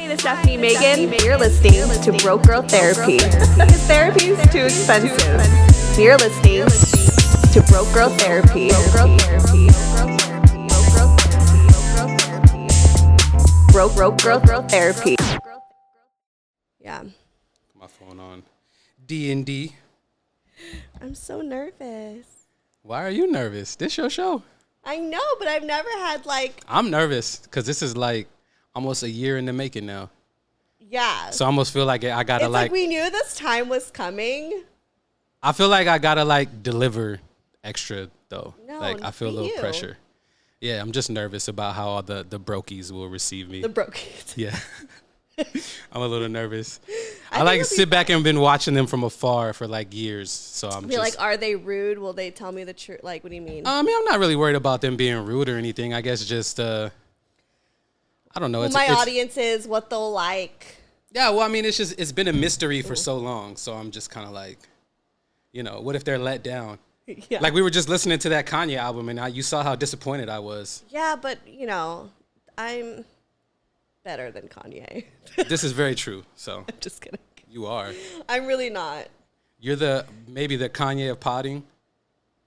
Hi, this is Stefanie Maegan. You're listening to Broke Girl Therapy. Because therapy is too expensive. You're listening to Broke Girl Therapy. Broke Girl Therapy. Yeah. My phone on D&D. I'm so nervous. Why are you nervous? This your show. I know, but I've never had I'm nervous because this is almost a year in the making now. Yeah. So I almost feel like I gotta it's like we knew this time was coming. I feel like I gotta deliver extra though. No, I feel a little pressure. Yeah, I'm just nervous about how all the brokies will receive me. The brokies. Yeah. I'm a little nervous. I sit back and been watching them from afar for years. So I'm just are they rude? Will they tell me the truth? What do you mean? I'm not really worried about them being rude or anything. I guess just I don't know. My audience is what they'll like. Yeah, well, I mean, it's been a mystery for so long. So I'm just kind of what if they're let down? Yeah. We were just listening to that Kanye album, and you saw how disappointed I was. Yeah, but I'm better than Kanye. This is very true. So I'm just kidding. You are. I'm really not. You're maybe the Kanye of potting.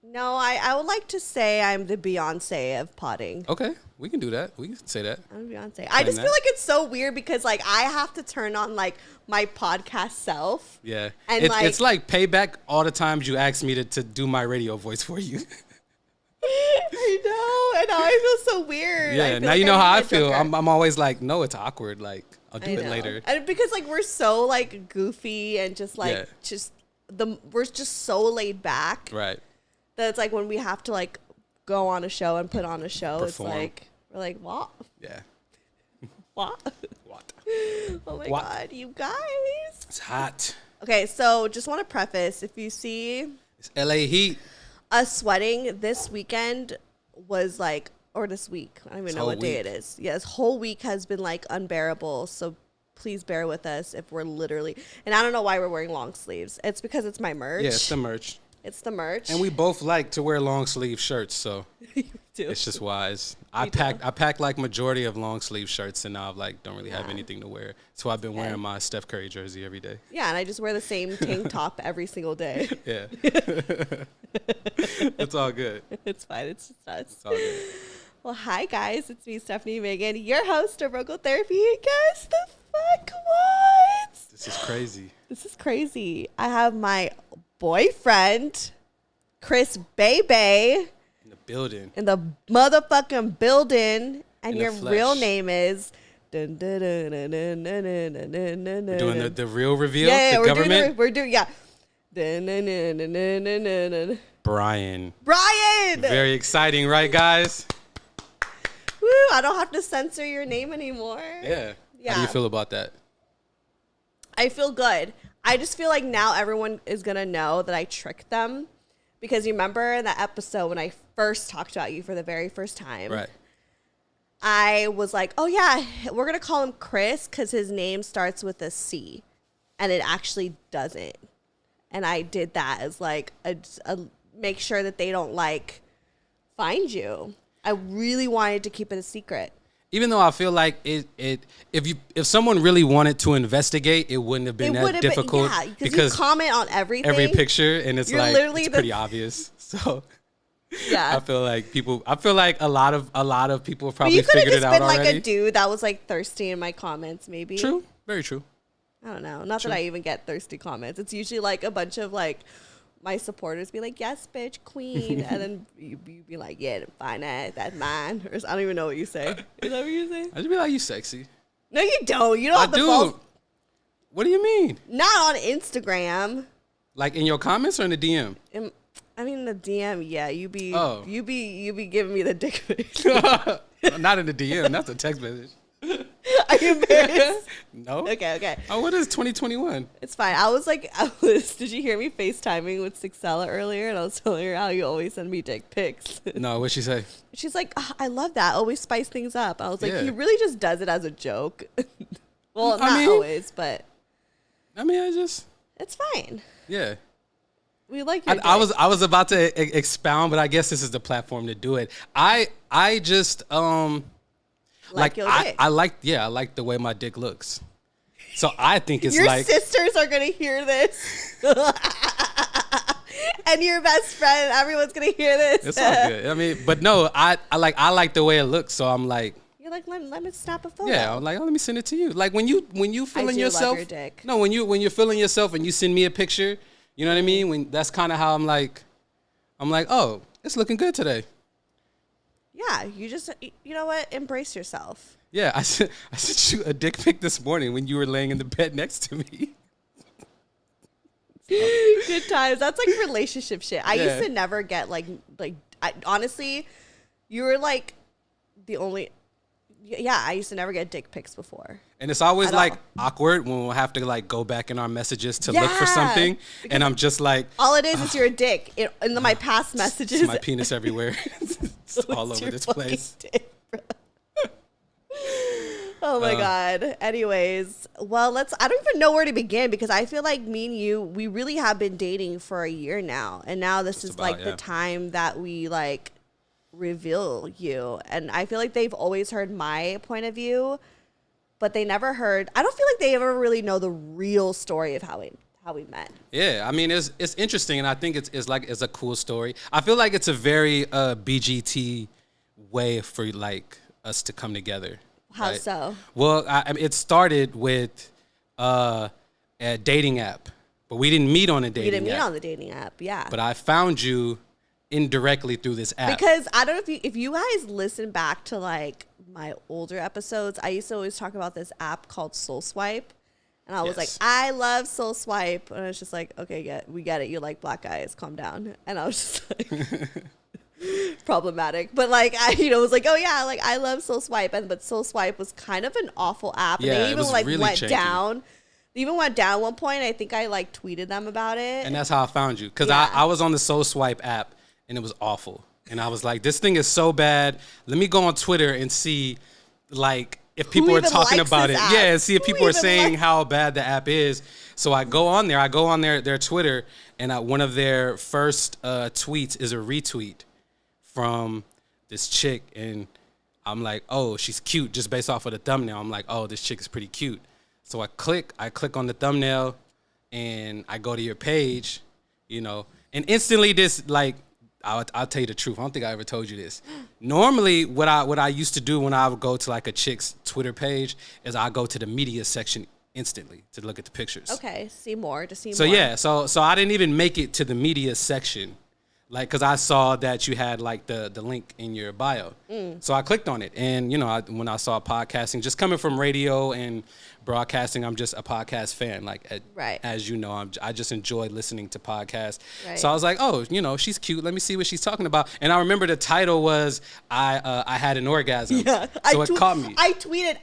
No, I would like to say I'm the Beyonce of potting. Okay, we can do that. We can say that. I'm Beyonce. I just feel like it's so weird because I have to turn on my podcast self. Yeah, and it's like payback all the times you asked me to do my radio voice for you. I know, and now I feel so weird. Yeah, now you know how I feel. I'm always no, it's awkward. I'll do it later. And because we're so goofy and just we're just so laid back. Right. That it's when we have to go on a show and put on a show, Perform. It's we're what? Yeah. What? What? Oh my What? God, you guys. It's hot. Okay, so just want to preface, if you see It's LA heat. us sweating, this weekend was or this week, I don't even know what day it is. Yeah, this whole week has been unbearable, so please bear with us if we're literally, and I don't know why we're wearing long sleeves. It's because it's my merch. Yeah, it's the merch. It's the merch. And we both like to wear long sleeve shirts, so You do. it's just wise. I packed majority of long sleeve shirts, and now I don't really have anything to wear. So I've been wearing my Steph Curry jersey every day. Yeah, and I just wear the same tank top every single day. Yeah. It's all good. It's fine. It's just us. It's all good. Well, hi guys. It's me, Stefanie Maegan, your host of Broke Girl Therapy. Guess the fuck what? This is crazy. This is crazy. I have my boyfriend, Chris Bebe, In the building. in the motherfucking building, and In the your flesh. real name is. We're We're doing the real reveal. Yeah, the we're government. doing Bryan. Bryan. Very exciting, right, guys? Woo! I don't have to censor your name anymore. Yeah. Yeah. How do you feel about that? I feel good. I just feel now everyone is going to know that I tricked them. Because you remember in that episode when I first talked about you for the very first time? Right. I was oh yeah, we're going to call him Chris because his name starts with a C. And it actually doesn't. And I did that as a make sure that they don't find you. I really wanted to keep it a secret. Even though I feel like if someone really wanted to investigate, it wouldn't have been that difficult. Yeah, because you comment on everything. Every picture, and it's literally pretty obvious. So yeah, I feel like a lot of people have probably you could have figured just it out been already. A dude that was thirsty in my comments, maybe. True, very true. I don't know. Not that I even get thirsty comments. It's usually a bunch of my supporters be yes, bitch, queen. And then you be yeah, fine ass, that's mine. Or I don't even know what you say. Is that what you say? I just be you sexy. No, you don't. You don't have I the do. balls. What do you mean? Not on Instagram. In your comments or in the DM? I mean the DM, yeah. You be giving me the dick pic. Not in the DM. That's a text message. Are you embarrassed? No. Okay. Oh, what is 2021? It's fine. Did you hear me FaceTiming with Sixella earlier? And I was telling her how you always send me dick pics. No, what'd she say? She's I love that. Always spice things up. I was Yeah. he really just does it as a joke. Well, not always, but. It's fine. Yeah. We like your I was about to expound, but I guess this is the platform to do it. I just like your dick. I like the way my dick looks. So I think it's your like sisters are gonna hear this. And your best friend, everyone's gonna hear this. It's all good. I mean, but no, I like the way it looks. So I'm like, you're like, let me snap a photo. yeah, I'm like, oh, let me send it to you. Like when you feeling yourself. Love your dick. No, when you're feeling yourself and you send me a picture, you know what I mean? When that's kind of how I'm like, oh, it's looking good today. Yeah, you know what? Embrace yourself. Yeah, I sent you a dick pic this morning when you were laying in the bed next to me. Good times. That's like relationship shit. I used to never get honestly, you were like the only. Yeah, I used to never get dick pics before. And it's always like awkward when we'll have to like go back in our messages to look for something, and I'm just like, all it is your dick in my past messages. It's my penis everywhere. It's all over this place. Dick, oh my God. Anyways, well, I don't even know where to begin because I feel like me and you, we really have been dating for a year now. And now this is the time that we like reveal you. And I feel like they've always heard my point of view, but they never heard, I don't feel like they ever really know the real story of how we met. Yeah, I mean, it's interesting, and I think it's a cool story. I feel like it's a very BGT way for like us to come together. How right? So? Well, I mean, it started with a dating app, but we didn't meet on a dating app. We didn't meet on the dating app, yeah. But I found you indirectly through this app. Because I don't know if you guys listen back to like my older episodes, I used to always talk about this app called Soul Swipe. And I was like, I love Soul Swipe. And I was just like, okay, yeah, we get it. You like black guys. Calm down. And I was just like... problematic, but like I was like, oh yeah, like I love Soul Swipe, but Soul Swipe was kind of an awful app. Yeah, and they even like really went janky. down. They even went down at one point. I think I like tweeted them about it, and that's how I found you because I was on the Soul Swipe app and it was awful, and I was like, this thing is so bad. Let me go on Twitter and see like if people are talking about it. Yeah, and see if people are saying how bad the app is. So I go on their Twitter, and one of their first tweets is a retweet from this chick, and I'm like, oh, she's cute just based off of the thumbnail. I'm like, oh, this chick is pretty cute. So I click on the thumbnail, and I go to your page, and instantly this, like, I'll tell you the truth. I don't think I ever told you this. Normally, what I used to do when I would go to like a chick's Twitter page is I go to the media section instantly to look at the pictures. Okay, see more. So yeah, so I didn't even make it to the media section. Like, because I saw that you had, like, the link in your bio. So I clicked on it. And, when I saw podcasting, just coming from radio and broadcasting, I'm just a podcast fan. Like, as you know, I just enjoy listening to podcasts. Right. So I was like, oh, she's cute. Let me see what she's talking about. And I remember the title was, I had an orgasm. Yeah. So it caught me. I tweeted,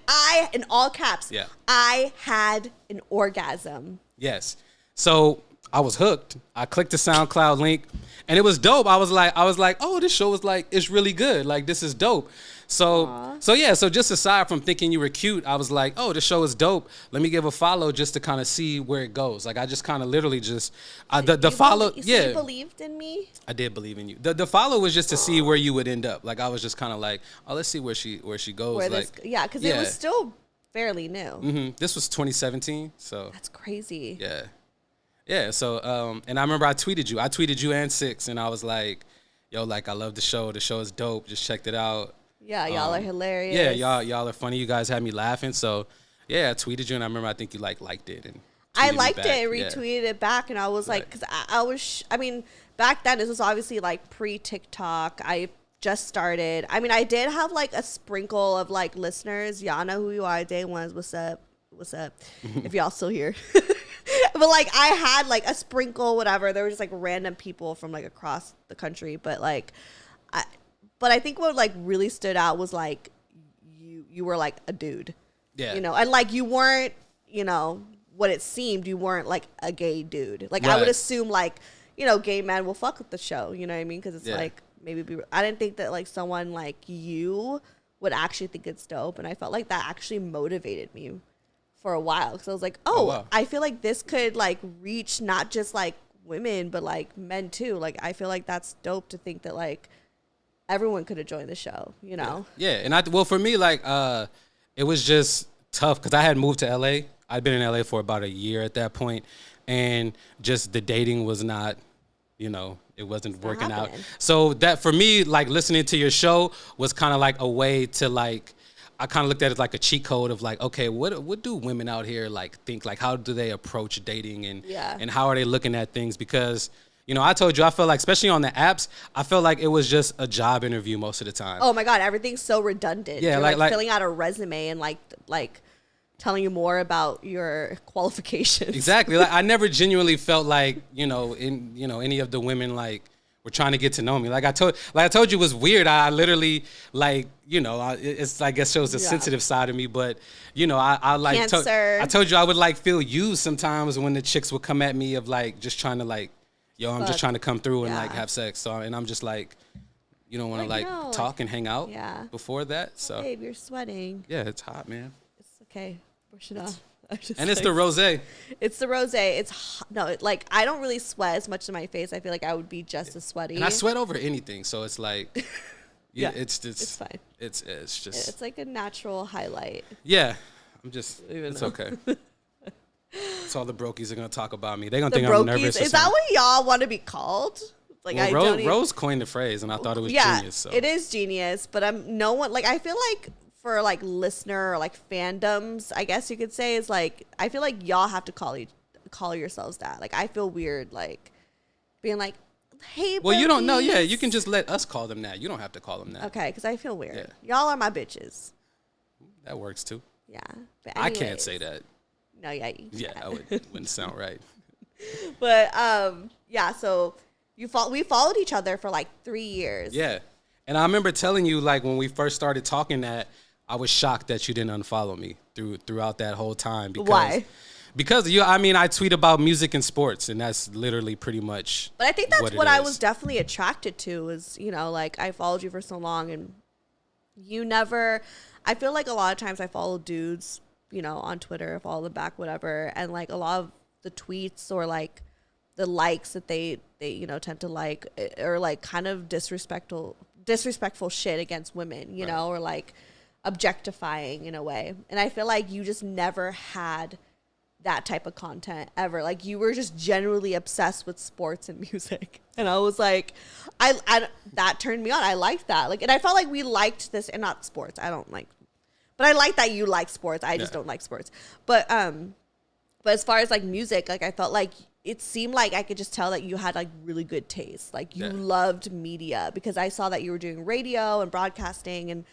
in all caps, I had an orgasm. Yes. So I was hooked. I clicked the SoundCloud link. And it was dope. I was like, oh, this show is like, it's really good. Like, this is dope. So just aside from thinking you were cute, I was like, oh, this show is dope. Let me give a follow just to kind of see where it goes. Like, I just kind of literally just, the follow. You believed in me? I did believe in you. The follow was just to see where you would end up. Like, I was just kind of like, oh, let's see where she goes. Because it was still fairly new. Mm-hmm. This was 2017. So that's crazy. Yeah. Yeah, so, and I remember I tweeted you and Six, and I was like, yo, like, I love the show. The show is dope. Just checked it out. Yeah, y'all are hilarious. Yeah, y'all are funny. You guys had me laughing. So, yeah, I tweeted you, and I remember I think you, liked it. And I liked it and retweeted it back, and I was like, because I mean, back then, this was obviously, like, pre-TikTok. I just started. I mean, I did have, like, a sprinkle of, like, listeners. Y'all know who you are. Day ones, what's up? If y'all still here. But like I had like a sprinkle, whatever. There were just like random people from like across the country. But like, I think what like really stood out was like you were like a dude. Yeah. And like you weren't, what it seemed, you weren't like a gay dude. Like I would assume like, gay men will fuck with the show. You know what I mean? Because it's like I didn't think that like someone like you would actually think it's dope, and I felt like that actually motivated me for a while, because I was like, wow. I feel like this could like reach not just like women but like men too. Like I feel like that's dope to think that like everyone could have joined the show, you know? Yeah. And for me, like, it was just tough because I had moved to LA. I'd been in LA for about a year at that point, and just the dating was not, it wasn't working out. So that for me, like listening to your show was kind of like a way to like, I kind of looked at it like a cheat code of like, okay, what do women out here like think? Like, how do they approach dating and how are they looking at things? Because, I told you, I felt like, especially on the apps, I felt like it was just a job interview most of the time. Oh my God, everything's so redundant. Yeah, You're like filling out a resume and like telling you more about your qualifications. Exactly. Like I never genuinely felt like, any of the women like were trying to get to know me. Like I told you, it was weird. I literally like, it's I guess shows the sensitive side of me, but I like I told you I would like feel used sometimes when the chicks would come at me of like just trying to like, I'm just trying to come through and like have sex. So and I'm just like, you don't want to like talk and hang out before that. So babe, you're sweating. Yeah, it's hot, man. It's okay. Brush it off. And it's the rosé. It's the rosé. It's no, like I don't really sweat as much in my face. I feel like I would be just as sweaty. And I sweat over anything, so it's like, it's fine. It's just it's like a natural highlight. Yeah, it's okay. That's all the brokies are gonna talk about me. They're gonna think I'm nervous. Is that what y'all want to be called? Like Rose coined the phrase, and I thought it was genius. So. It is genius, but I feel like. For like listener or like fandoms, I guess you could say, is like I feel like y'all have to call yourselves that. Like I feel weird like being like, hey. Well, you don't know. Yeah, you can just let us call them that. You don't have to call them that. Okay, because I feel weird. Yeah. Y'all are my bitches. That works too. Yeah, I can't say that. No, yeah, I wouldn't sound right. But so we followed each other for like 3 years. Yeah, and I remember telling you like when we first started talking that. I was shocked that you didn't unfollow me throughout that whole time. Why? Because I tweet about music and sports, and that's literally pretty much. But I think that's what I was definitely attracted to. Is like I followed you for so long, and you never. I feel like a lot of times I follow dudes, on Twitter, follow them back, whatever, and like a lot of the tweets or like the likes that they tend to like or like kind of disrespectful shit against women, right. Or like. Objectifying in a way, and I feel like you just never had that type of content ever. Like you were just generally obsessed with sports and music, and I was like, I that turned me on. I liked that, like, and I felt like we liked this, and not sports. I don't like, but I like that you like sports. I just don't like sports. But as far as like music, like I felt like it seemed like I could just tell that you had like really good taste. Like you loved media because I saw that you were doing radio and broadcasting and.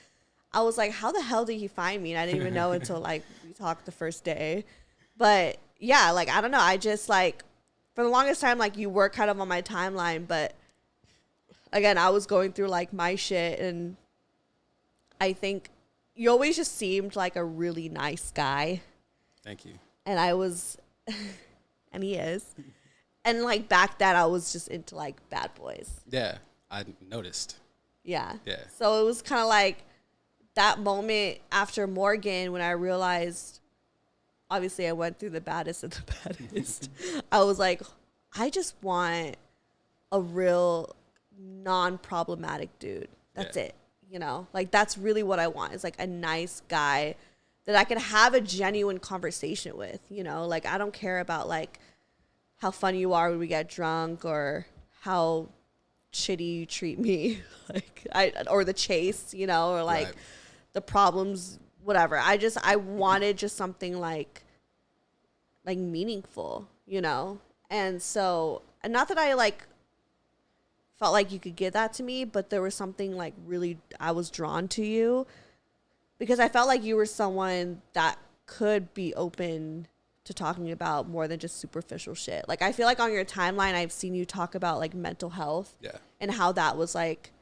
I was like, how the hell did he find me? And I didn't even know until, like, we talked the first day. But, yeah, like, I don't know. I just, like, for the longest time, like, you were kind of on my timeline. But, again, I was going through, like, my shit. And I think you always just seemed like a really nice guy. Thank you. And I was, and he is. And, like, back then, I was just into, like, bad boys. Yeah, I noticed. Yeah. Yeah. So it was kind of like. That moment after Morgan, when I realized, obviously I went through the baddest of the baddest. I was like, I just want a real non-problematic dude. That's it. Like that's really what I want is like a nice guy that I can have a genuine conversation with, like I don't care about like how funny you are when we get drunk or how shitty you treat me, like or the chase, or like. Right. The problems, whatever. I wanted just something like meaningful, And so, and not that I like felt like you could give that to me, but there was something like really, I was drawn to you because I felt like you were someone that could be open to talking about more than just superficial shit. Like, I feel like on your timeline, I've seen you talk about like mental health and how that was like,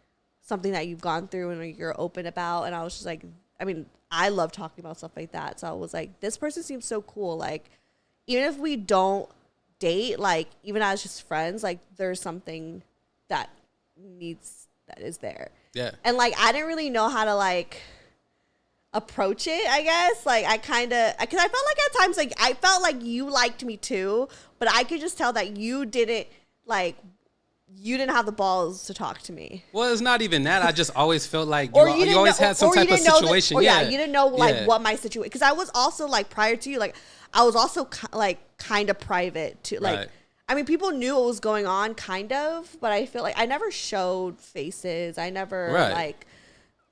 something that you've gone through and you're open about. And I was just like, I mean, I love talking about stuff like that. So I was like, this person seems so cool. Like, even if we don't date, like, even as just friends, like, there's something that is there. Yeah. And, like, I didn't really know how to, like, approach it, I guess. Like, I kind of, because I felt like at times, like, I felt like you liked me too, but I could just tell that you didn't, like, you didn't have the balls to talk to me. Well, it's not even that. I just always felt like you always had some type of situation. You didn't know like what my situation. Because I was also like prior to you, like I was also like kind of private too. Like right. I mean, people knew what was going on, kind of, but I feel like I never showed faces. I never like,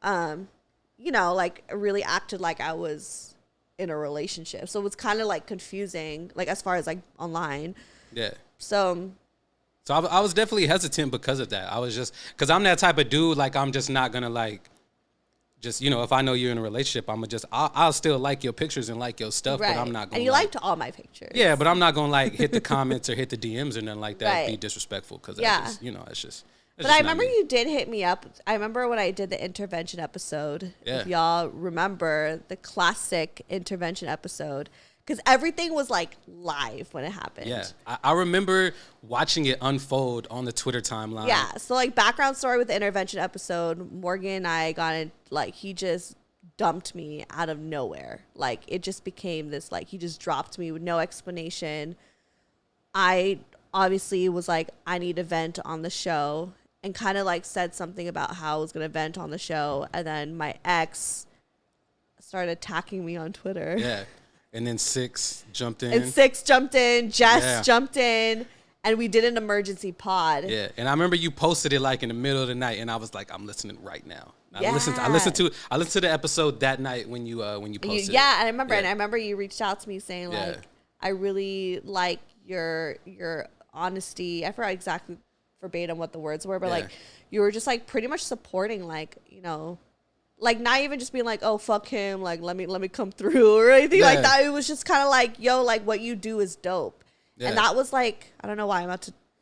you know, like really acted like I was in a relationship. So it was kind of like confusing, like as far as like online. Yeah. So I was definitely hesitant because of that. I was just, because I'm that type of dude, like I'm just not going to like, just, you know, if I know you're in a relationship, I'll still like your pictures and like your stuff, right. But I'm not going to. And you liked all my pictures. Yeah, but I'm not going to like hit the comments or hit the DMs or nothing like that, right. Be disrespectful, because just, you know, it's just. But I remember you did hit me up. I remember when I did the intervention episode. Yeah. If y'all remember the classic intervention episode. Because everything was like live when it happened. Yeah, I remember watching it unfold on the Twitter timeline. Yeah, so like background story with the intervention episode, Morgan and I got in, like he just dumped me out of nowhere. Like it just became this, like he just dropped me with no explanation. I obviously was like, I need to vent on the show, and kind of like said something about how I was going to vent on the show. And then my ex started attacking me on Twitter. Yeah. And then Six jumped in. Jess jumped in, and we did an emergency pod. Yeah, and I remember you posted it like in the middle of the night, and I was like, I'm listening right now. I listened to the episode that night when you posted. Yeah, I remember, and I remember you reached out to me saying like, I really like your honesty. I forgot exactly verbatim what the words were, but like you were just like pretty much supporting, like, you know. Like, not even just being like, oh, fuck him, like, let me come through or anything like that. It was just kind of like, yo, like, what you do is dope. Yeah. And that was like, I don't know why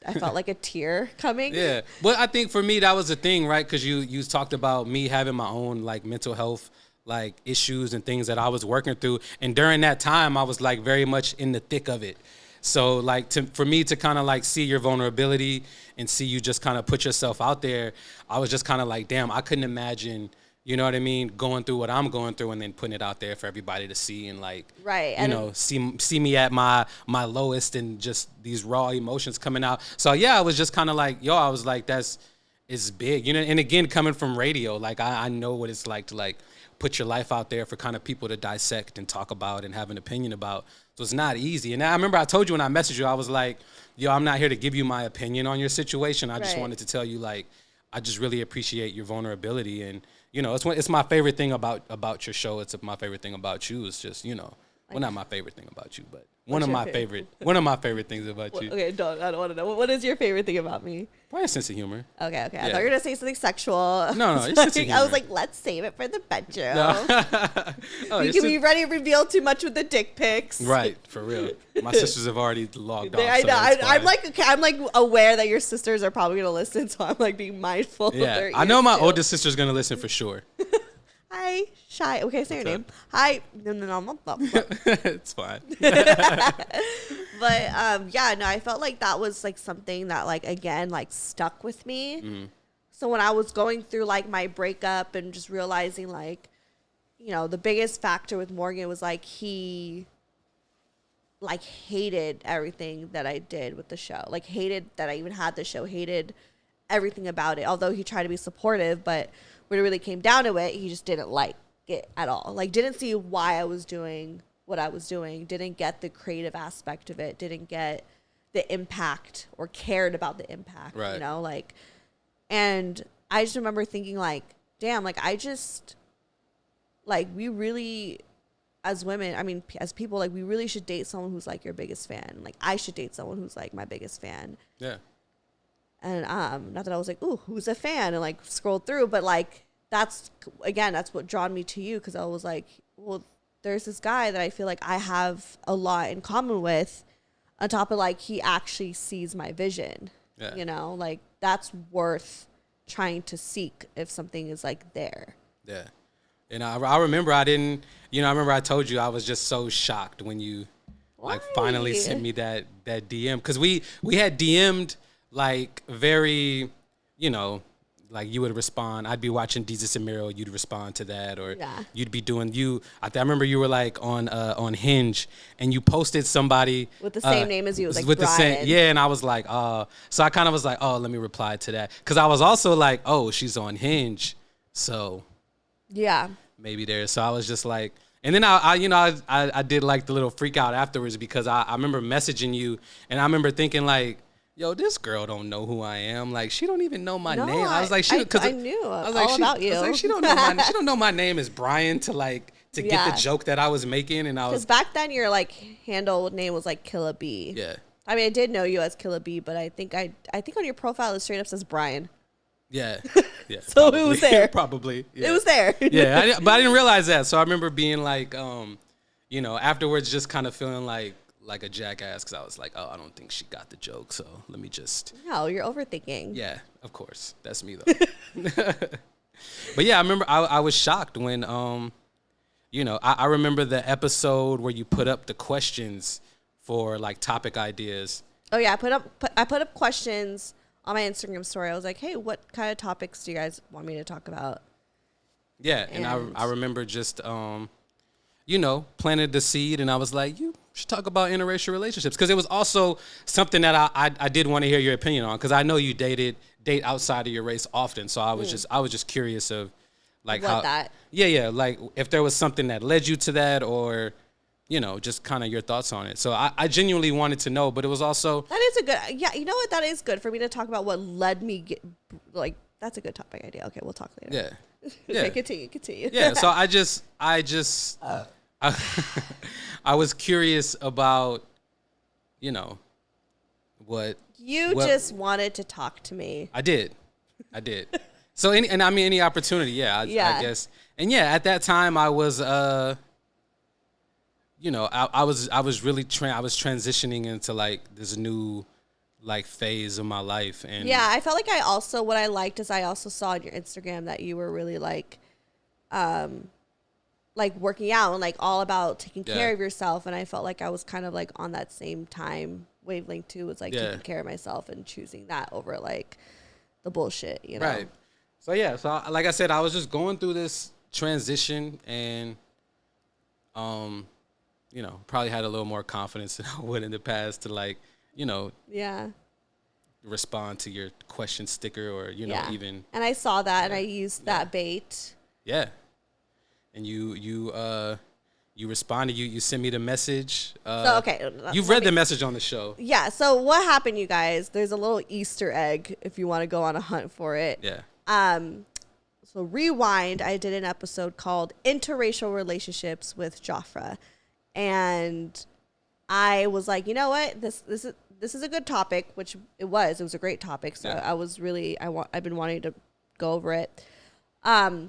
I felt like a tear coming. Yeah. Well, I think for me, that was the thing, right? Because you talked about me having my own, like, mental health, like, issues and things that I was working through. And during that time, I was, like, very much in the thick of it. So, like, for me to kind of, like, see your vulnerability and see you just kind of put yourself out there, I was just kind of like, damn, I couldn't imagine, you know what I mean, going through what I'm going through and then putting it out there for everybody to see and, like, right. You know, see me at my lowest and just these raw emotions coming out. So, yeah, I was just kind of like, yo, I was like, it's big. You know, and again, coming from radio, like, I know what it's like to, like, put your life out there for kind of people to dissect and talk about and have an opinion about. So it's not easy. And I remember I told you when I messaged you, I was like, yo, I'm not here to give you my opinion on your situation. I just wanted to tell you, like, I just really appreciate your vulnerability. And, you know, it's my favorite thing about your show. It's my favorite thing about you. It's just, you know, well, not my favorite thing about you, but one of my favorite things about you. Okay, I don't want to know. What is your favorite thing about me? Probably a sense of humor. Okay. I thought you were gonna say something sexual. No, it's sense of humor. I was like, let's save it for the bedroom. No. You can be ready to reveal too much with the dick pics. Right, for real. My sisters have already logged off. I know. I'm like aware that your sisters are probably gonna listen, so I'm like being mindful. Yeah, I know my oldest sister's gonna listen for sure. Hi, Shy. Okay, say your name. Hi. No. It's fine. But I felt like that was like something that like again like stuck with me. Mm-hmm. So when I was going through like my breakup and just realizing like, you know, the biggest factor with Morgan was like he like hated everything that I did with the show. Like hated that I even had the show, hated everything about it. Although he tried to be supportive, but when it really came down to it, he just didn't like it at all. Like, didn't see why I was doing what I was doing, didn't get the creative aspect of it, didn't get the impact or cared about the impact, you know? Like, and I just remember thinking, like, damn, like, I just, like, we really, as women, I mean, as people, like, we really should date someone who's, like, your biggest fan. Like, I should date someone who's, like, my biggest fan. Yeah. And not that I was like, ooh, who's a fan? And like scrolled through, but like that's what drawn me to you, because I was like, well, there's this guy that I feel like I have a lot in common with, on top of like he actually sees my vision. Yeah. You know, like that's worth trying to seek if something is like there. Yeah. And I remember I remember I told you I was just so shocked when you like finally sent me that DM, because we had DM'd like very, you know, like you would respond. I'd be watching Jesus and Miro. You'd respond to that, or you'd be doing I remember you were like on Hinge, and you posted somebody with the same name as you, was like with Bryan. the same, and I was like, so I kind of was like, oh, let me reply to that, because I was also like, oh, she's on Hinge, so maybe there. So I was just like. And then I did like the little freak out afterwards, because I remember messaging you, and I remember thinking like, yo, this girl don't know who I am. Like, she don't even know my name. I was like, I knew all about you. I was like, she don't know my name is Bryan to get the joke that I was making, and I was, because back then your like handle name was like Killa B. Yeah. I mean, I did know you as Killa B, but I think on your profile it straight up says Bryan. Yeah. Yeah. So probably. It was there. Probably. Yeah. It was there. Yeah. But I didn't realize that. So I remember being like, afterwards just kind of feeling like a jackass, because I was like, oh, I don't think she got the joke. So let me just. No, you're overthinking. Yeah, of course. That's me though. But yeah, I remember I was shocked when, I remember the episode where you put up the questions for like topic ideas. Oh yeah. I put up questions on my Instagram story. I was like, hey, what kind of topics do you guys want me to talk about? Yeah. And I remember just, planted the seed, and I was like, you should talk about interracial relationships. Because it was also something that I did want to hear your opinion on, because I know you date outside of your race often. So I was just curious of like what how that. Yeah. Like if there was something that led you to that, or just kind of your thoughts on it. So I genuinely wanted to know, but it was also... That is a good... Yeah, you know what? That is good for me to talk about what led me... that's a good topic idea. Okay, we'll talk later. Yeah. Okay, continue. Yeah, so I was curious about, what... You just wanted to talk to me. I did. So, any opportunity, I guess. And yeah, at that time, I was... I was really transitioning into like this new like phase of my life, and I felt like what I liked is I also saw on your Instagram that you were really like working out and like all about taking care of yourself, and I felt like I was kind of like on that same time wavelength too, was like taking care of myself and choosing that over like the bullshit, Right. So so like I said, I was just going through this transition, and probably had a little more confidence than I would in the past to like, respond to your question sticker, or, even. And I saw that, and I used that bait. Yeah. And you responded, you sent me the message. So, okay. You've read the message on the show. Yeah. So what happened, you guys? There's a little Easter egg if you want to go on a hunt for it. Yeah. So rewind, I did an episode called Interracial Relationships with Jafra. And I was like, you know what, this is a good topic, which it was a great topic. So I was really, I've been wanting to go over it. I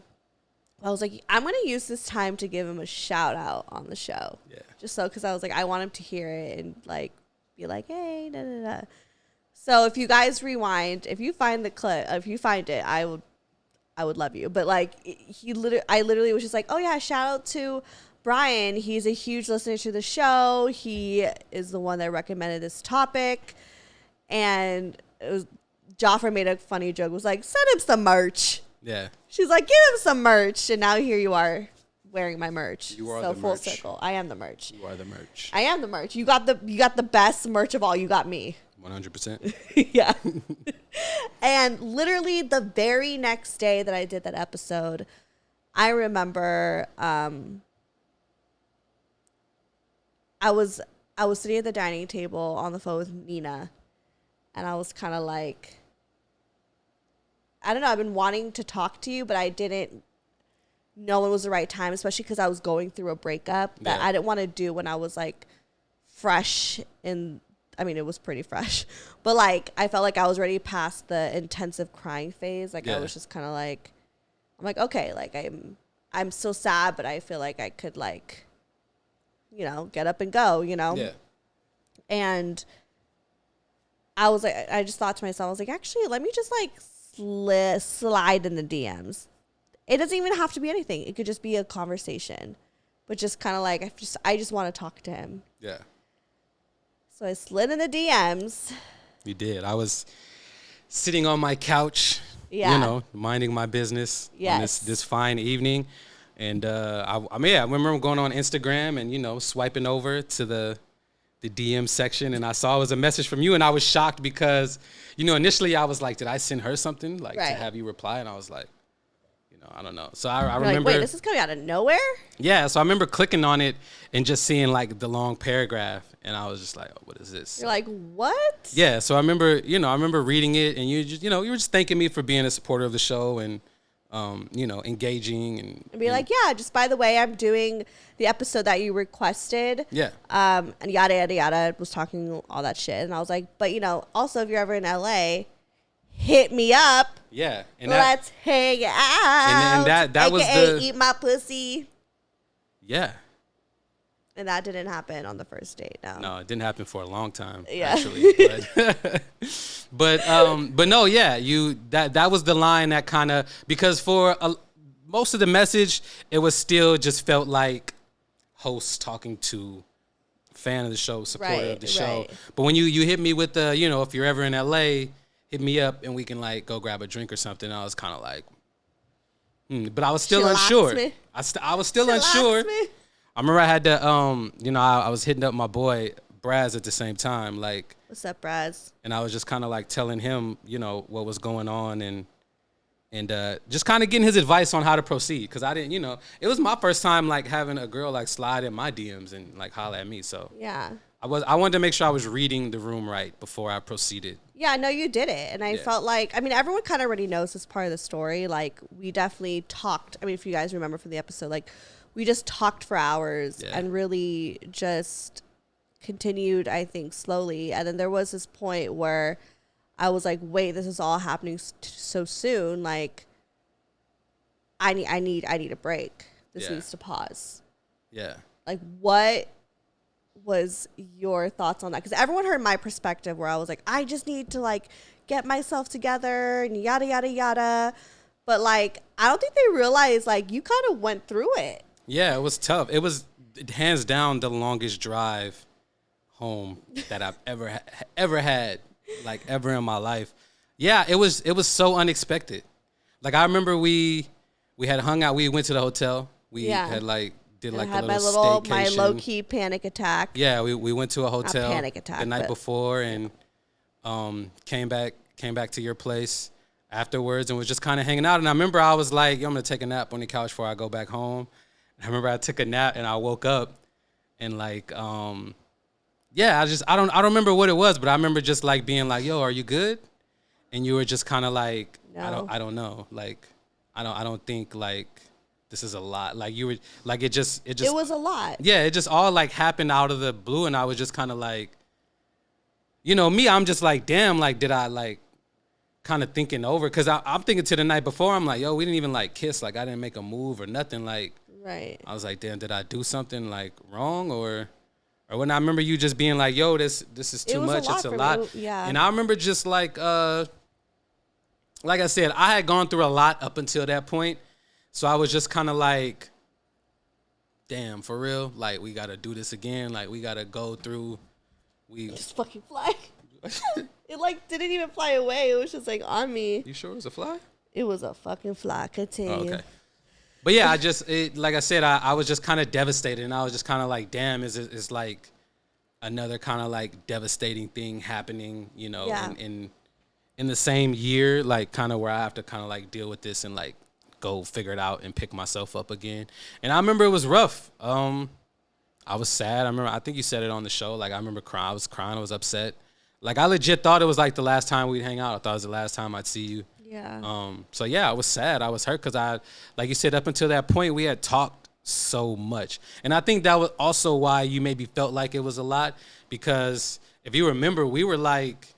was like, I'm going to use this time to give him a shout out on the show. Yeah. Just so, because I was like, I want him to hear it and like, be like, hey, da, da, da. So if you guys rewind, if you find the clip, if you find it, I would love you. But like, I literally was just like, oh yeah, shout out to Bryan. He's a huge listener to the show. He is the one that recommended this topic. And Jafra made a funny joke. It was like, send him some merch. Yeah. She's like, give him some merch. And now here you are wearing my merch. You are so the full merch. circle. I am the merch. You are the merch. I am the merch. You got the best merch of all. You got me. 100%. Yeah. And literally the very next day that I did that episode, I remember I was sitting at the dining table on the phone with Nina, and I was kind of like, I don't know, I've been wanting to talk to you, but I didn't know when was the right time, especially because I was going through a breakup that I didn't want to do when I was like fresh in, I mean, it was pretty fresh, but like I felt like I was already past the intensive crying phase. Like I was just kind of like, I'm like, okay, like I'm still sad, but I feel like I could like, get up and go, Yeah. And I was like, I just thought to myself, I was like, actually, let me just like slide in the DMs. It doesn't even have to be anything. It could just be a conversation, but just kind of like, I just want to talk to him. Yeah. So I slid in the DMs. You did. I was sitting on my couch minding my business on Yes. this fine evening. And I remember going on Instagram and, swiping over to the DM section, and I saw it was a message from you, and I was shocked because, initially I was like, did I send her something to have you reply? And I was like, I don't know. So I remember. Wait, this is coming out of nowhere? Yeah, so I remember clicking on it and just seeing like the long paragraph, and I was just like, oh, what is this? You're like, what? Yeah, so I remember reading it, and you were just thanking me for being a supporter of the show and, engaging and be like, yeah, just by the way, I'm doing the episode that you requested. Yeah. And yada, yada, yada, was talking all that shit. And I was like, but, also if you're ever in LA, hit me up. Yeah. And let's hang out. And that was the... eat my pussy. Yeah. And that didn't happen on the first date. No, it didn't happen for a long time, yeah. actually. But no, yeah, that was the line that kind of, because for most of the message, it was still just felt like host talking to fan of the show, supporter of the show. Right. But when you hit me with the, if you're ever in LA, hit me up and we can like go grab a drink or something. I was kind of like, but I was still unsure. I was still unsure. I remember I had to, I was hitting up my boy Braz at the same time, like. What's up, Braz? And I was just kind of like telling him, what was going on and just kind of getting his advice on how to proceed, because I didn't, it was my first time like having a girl like slide in my DMs and like holler at me. So yeah, I wanted to make sure I was reading the room right before I proceeded. Yeah, I know you did it. And I felt like, everyone kind of already knows this part of the story. Like, we definitely talked. If you guys remember from the episode, like, we just talked for hours and really just continued, I think, slowly. And then there was this point where I was like, wait, this is all happening so soon. Like, I need a break. This needs to pause. Yeah. Like, what was your thoughts on that? Because everyone heard my perspective where I was like, I just need to like get myself together and yada yada yada, but like I don't think they realized like you kind of went through it. Yeah, it was tough. It was hands down the longest drive home that I've ever had, like ever in my life. Yeah, it was so unexpected. Like I remember we had hung out. We went to the hotel. We had like did like a little staycation. My low key panic attack. Yeah, we went to a hotel the night before and came back to your place afterwards and was just kind of hanging out. And I remember I was like, yo, I'm gonna take a nap on the couch before I go back home. And I remember I took a nap and I woke up and like I don't remember what it was, but I remember just like being like, yo, are you good? And you were just kind of like, no. I don't know, like I don't think like this is a lot. Like you were like it was a lot. Yeah, it just all like happened out of the blue, and I was just kind of like, me, I'm just like, damn, like did I like kind of thinking over, because I'm thinking to the night before, I'm like, yo, we didn't even like kiss, like I didn't make a move or nothing, like right. I was like, damn, did I do something like wrong or when I remember you just being like, yo, this is too much, it's a lot. Yeah. And I remember just like I said, I had gone through a lot up until that point. So I was just kind of like, damn, for real? Like, we got to do this again. Like, we got to go through. Just fucking fly. It, like, didn't even fly away. It was just, like, on me. You sure it was a fly? It was a fucking fly. Continue. Oh, okay. But, yeah, like I said, I was just kind of devastated. And I was just kind of like, damn, it's like another kind of, like, devastating thing happening, in the same year. Like, kind of where I have to kind of, like, deal with this and, like, go figure it out and pick myself up again. And I remember it was rough. I was sad. I think you said it on the show. Like, I remember crying. I was crying. I was upset. Like, I legit thought it was like the last time we'd hang out. I thought it was the last time I'd see you. Yeah. So yeah, I was sad. I was hurt because like you said, up until that point, we had talked so much. And I think that was also why you maybe felt like it was a lot, because if you remember, we were like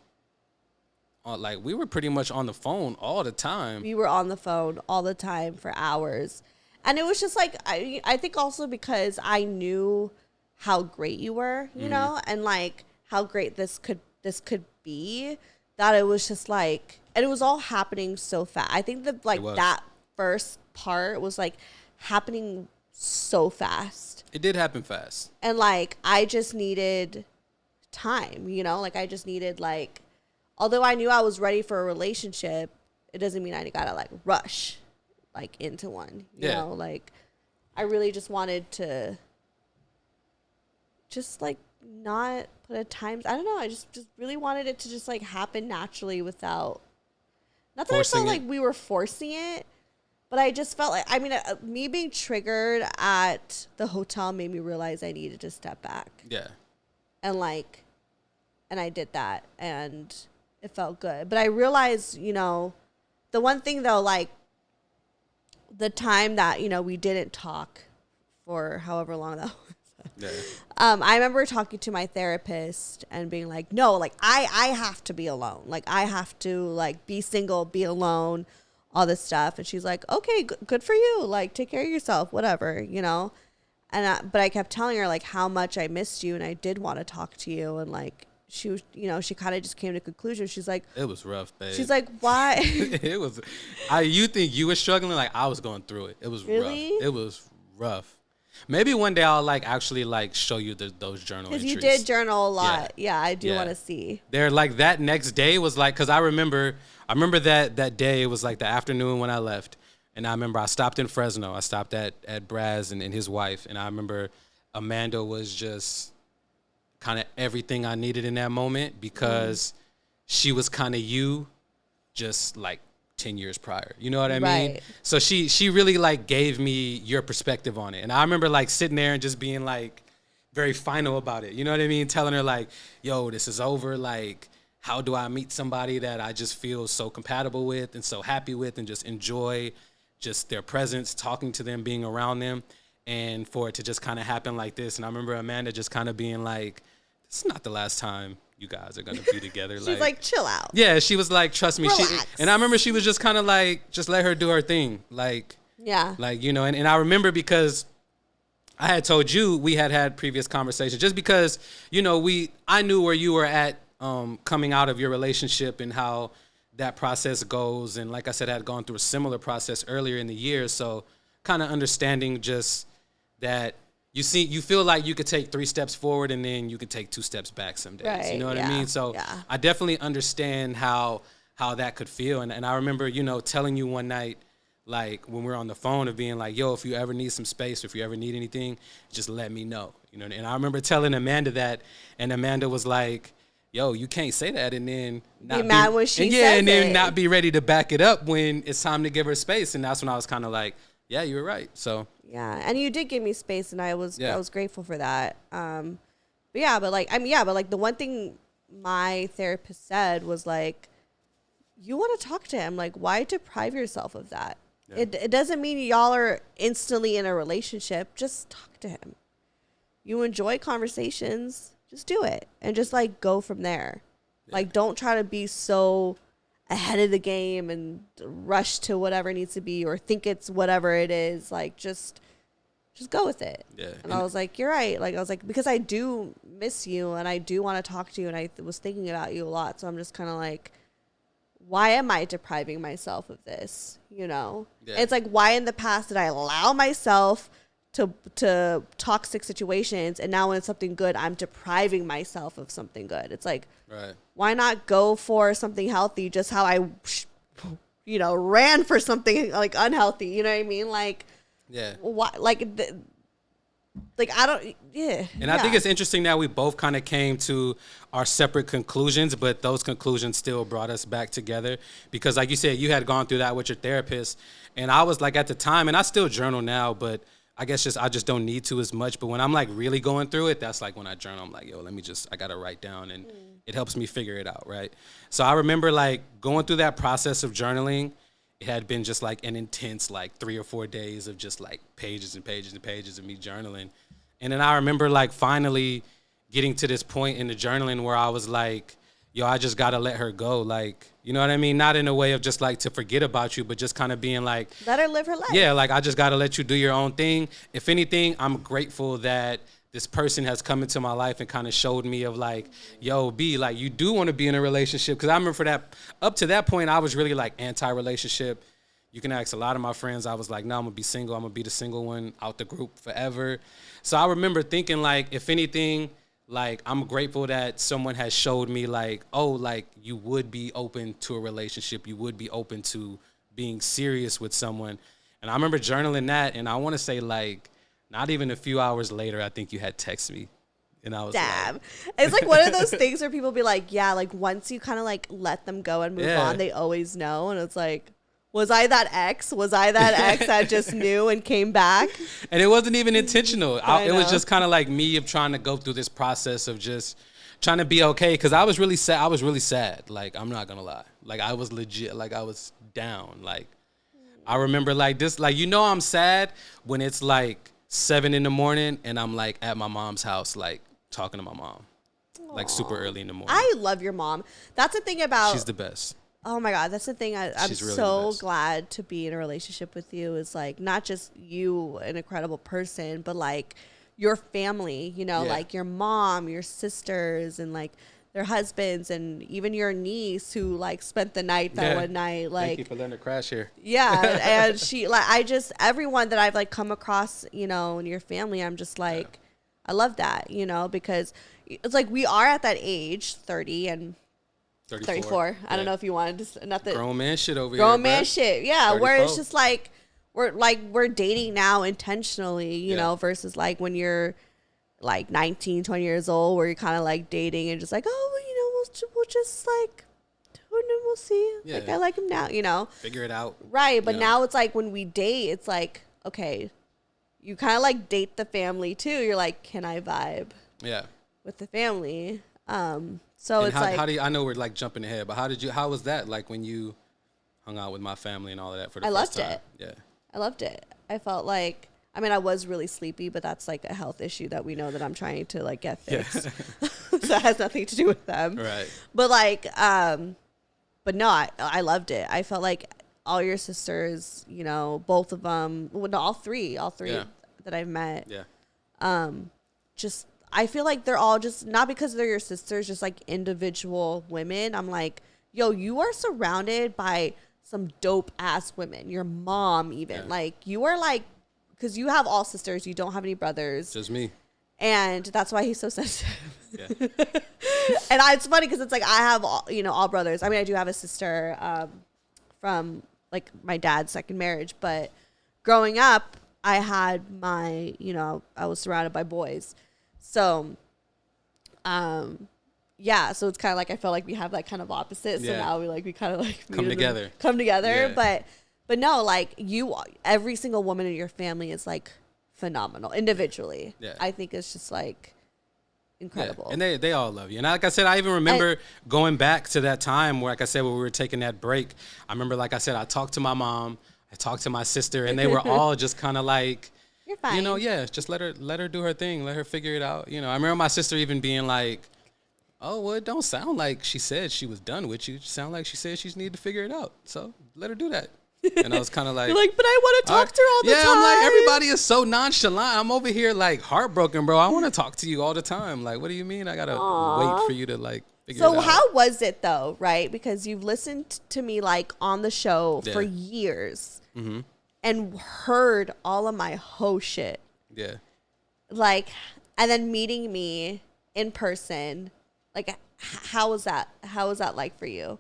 we were pretty much on the phone all the time. We were on the phone all the time for hours. And it was just like, I think also because I knew how great you were, you know, and like how great this could be, that it was just like, and it was all happening so fast. I think that like that first part was like happening so fast. It did happen fast. And like, I just needed time, like I just needed like, although I knew I was ready for a relationship, it doesn't mean I gotta like rush like into one. You know, like I really just wanted to just like not put a time. I don't know. I just really wanted it to just like happen naturally without. Not that forcing I felt like we were forcing it, but I just felt like, I mean, me being triggered at the hotel made me realize I needed to step back. Yeah. And like, and I did that, and it felt good. But I realized, you know, the one thing though, like the time that, you know, we didn't talk for however long that was. Yeah. I remember talking to my therapist and being like, no, like I have to be alone. Like I have to like be single, be alone, all this stuff. And she's like, okay, good for you. Like take care of yourself, whatever, you know? And but I kept telling her like how much I missed you and I did want to talk to you. And like, she was, you know, she kind of just came to conclusion. She's like, it was rough, babe. She's like, why? It was, you think you were struggling? Like I was going through it. It was really rough. It was rough. Maybe one day I'll like actually like show you those journal entries. Because you did journal a lot. Yeah, I do want to see. They're like that next day was like, because I remember that day. It was like the afternoon when I left. And I remember I stopped in Fresno. I stopped at Braz and his wife. And I remember Amanda was just kind of everything I needed in that moment because she was kind of you just like 10 years prior. You know what I mean? So she really like gave me your perspective on it. And I remember like sitting there and just being like very final about it. You know what I mean? Telling her like, yo, this is over. Like, how do I meet somebody that I just feel so compatible with and so happy with and just enjoy just their presence, talking to them, being around them, and for it to just kind of happen like this. And I remember Amanda just kind of being like, this is not the last time you guys are going to be together. She's like, chill out. Yeah, she was like, trust me. Relax. And I remember she was just kind of like, just let her do her thing. Like, yeah. Like, you know, and I remember because I had told you we had previous conversations just because, you know, I knew where you were at coming out of your relationship and how that process goes. And like I said, I had gone through a similar process earlier in the year. So kind of understanding just that you feel like you could take 3 steps forward and then you could take 2 steps back some days. Right, you know what I mean? So I definitely understand how that could feel. And I remember, you know, telling you one night, like when we were on the phone of being like, yo, if you ever need some space, if you ever need anything, just let me know. You know, and I remember telling Amanda that, and Amanda was like, yo, you can't say that and then not be mad when she says and then not be ready to back it up when it's time to give her space. And that's when I was kind of like, yeah, you were right. So yeah, and you did give me space, and I was grateful for that. But the one thing my therapist said was like, you want to talk to him, like why deprive yourself of that? Yeah. It doesn't mean y'all are instantly in a relationship. Just talk to him. You enjoy conversations, just do it and just like go from there. Yeah. Like don't try to be so ahead of the game and rush to whatever it needs to be or think it's whatever it is. Like just go with it. Yeah. And I was like, you're right. Like I was like, because I do miss you and I do want to talk to you and I was thinking about you a lot. So I'm just kind of like, why am I depriving myself of this? You know, It's like, why in the past did I allow myself to toxic situations, and now when it's something good, I'm depriving myself of something good? It's like, why not go for something healthy? Just how I, you know, ran for something like unhealthy. You know what I mean? Like, why? Like I don't, And I think it's interesting that we both kind of came to our separate conclusions, but those conclusions still brought us back together because, like you said, you had gone through that with your therapist, and I was like at the time, and I still journal now, but I guess I just don't need to as much. But when I'm like really going through it, that's like when I journal. I'm like, yo, I got to write down, and it helps me figure it out, right? So I remember like going through that process of journaling. It had been just like an intense like 3 or 4 days of just like pages and pages and pages of me journaling. And then I remember like finally getting to this point in the journaling where I was like, yo, I just got to let her go. Like, you know what I mean? Not in a way of just like to forget about you, but just kind of being like, let her live her life. Yeah, like I just got to let you do your own thing. If anything, I'm grateful that this person has come into my life and kind of showed me of like, yo, B, like you do want to be in a relationship. Because I remember up to that point, I was really like anti-relationship. You can ask a lot of my friends. I was like, no, I'm going to be single. I'm going to be the single one out the group forever. So I remember thinking like, if anything, like, I'm grateful that someone has showed me like, oh, like you would be open to a relationship. You would be open to being serious with someone. And I remember journaling that. And I want to say like, not even a few hours later, I think you had texted me. And I was damn. like, It's like one of those things where people be like, yeah, like once you kind of like let them go and move on, they always know. And it's like, was I that ex? Was I that ex that just knew and came back? And it wasn't even intentional. It was just kind of like me of trying to go through this process of just trying to be okay. Because I was really sad. I was really sad. Like, I'm not going to lie. Like, I was legit. Like, I was down. Like, I remember like this. Like, I'm sad when it's like 7 a.m. and I'm like at my mom's house, like talking to my mom. Aww. Like super early in the morning. I love your mom. That's the thing about... She's the best. Oh my God, that's the thing. I'm really so glad to be in a relationship with you. Is like not just you, an incredible person, but like your family, like your mom, your sisters, and like their husbands, and even your niece who like spent the night that one night. Like, thank you for letting her crash here. Yeah, and she everyone that I've like come across, in your family, I'm just like, I love that, because it's like we are at that age, 30 and 34. I don't know if you wanted to, not that grown man shit over here. Grown man shit, yeah. 34. Where it's just like we're dating now intentionally, you know, versus like when you're like 19, 20 years old, where you're kind of like dating and just like, oh, we'll just like, and then we'll see. Yeah. Like I like him now, Figure it out. Right, but now it's like when we date, it's like, okay, you kind of like date the family too. You're like, can I vibe? Yeah. With the family. So and it's how do you, I know we're like jumping ahead, but how was that like when you hung out with my family and all of that for the first time? I loved it. Yeah. I loved it. I felt like, I mean, I was really sleepy, but that's like a health issue that we know that I'm trying to like get fixed. So it has nothing to do with them. Right. But like, but no, I loved it. I felt like all your sisters, both of them, well, no, all three that I've met. Yeah. Just, I feel like they're all just, not because they're your sisters, just like individual women. I'm like, yo, you are surrounded by some dope ass women. Your mom even. Like, you are like, because you have all sisters. You don't have any brothers. Just me. And that's why he's so sensitive. Yeah. And it's funny because it's like I have all brothers. I mean, I do have a sister from like my dad's second marriage. But growing up, I had my, I was surrounded by boys. So, yeah, so it's kind of like I felt like we have like kind of opposites. So now we kind of like come together. Yeah. But no, like every single woman in your family is like phenomenal individually. Yeah. I think it's just like incredible. Yeah. And they all love you. And like I said, I even remember going back to that time where, like I said, when we were taking that break, I remember, like I said, I talked to my mom, I talked to my sister, and they were all just kind of like, you're fine. Just let her do her thing. Let her figure it out. I remember my sister even being like, oh, well, it don't sound like she said she was done with you. It sound like she said she needed to figure it out. So let her do that. And I was kind of like, you're like, but I want to talk to her all the time. Yeah, I'm like, everybody is so nonchalant. I'm over here like heartbroken, bro. I want to talk to you all the time. Like, what do you mean? I got to wait for you to like figure it out. So how was it though, right? Because you've listened to me like on the show for years and heard all of my hoe shit. Yeah. Like, and then meeting me in person, like, how was that? How was that like for you?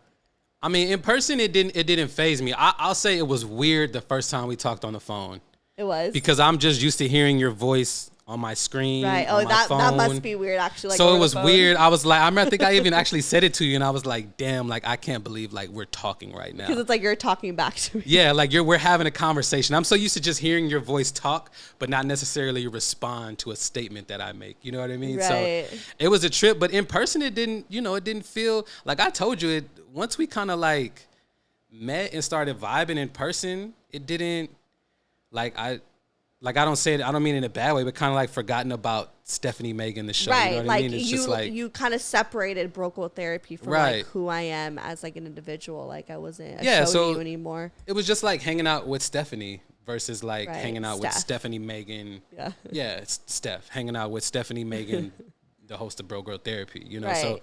I mean, in person, it didn't faze me. I'll say it was weird the first time we talked on the phone. It was? Because I'm just used to hearing your voice on my screen. Right. Oh, that must be weird, actually. Like, so it was weird. I was like, I think I even actually said it to you, and I was like, damn, like, I can't believe, like, we're talking right now. Because it's like you're talking back to me. Yeah, like, we're having a conversation. I'm so used to just hearing your voice talk, but not necessarily respond to a statement that I make. You know what I mean? Right. So it was a trip, but in person, it didn't feel, like I told you, once we kind of, like, met and started vibing in person, it didn't, I don't say it, I don't mean it in a bad way, but kind of like forgotten about Stefanie Maegan, the show. Right. You know what like, I mean? It's just like you kind of separated Brocal Therapy from like who I am as like an individual. Like I wasn't a show to you anymore. It was just like hanging out with Stefanie versus like hanging out with Stefanie Maegan. Yeah. Yeah, it's Steph. Hanging out with Stefanie Maegan, the host of Bro Girl Therapy. So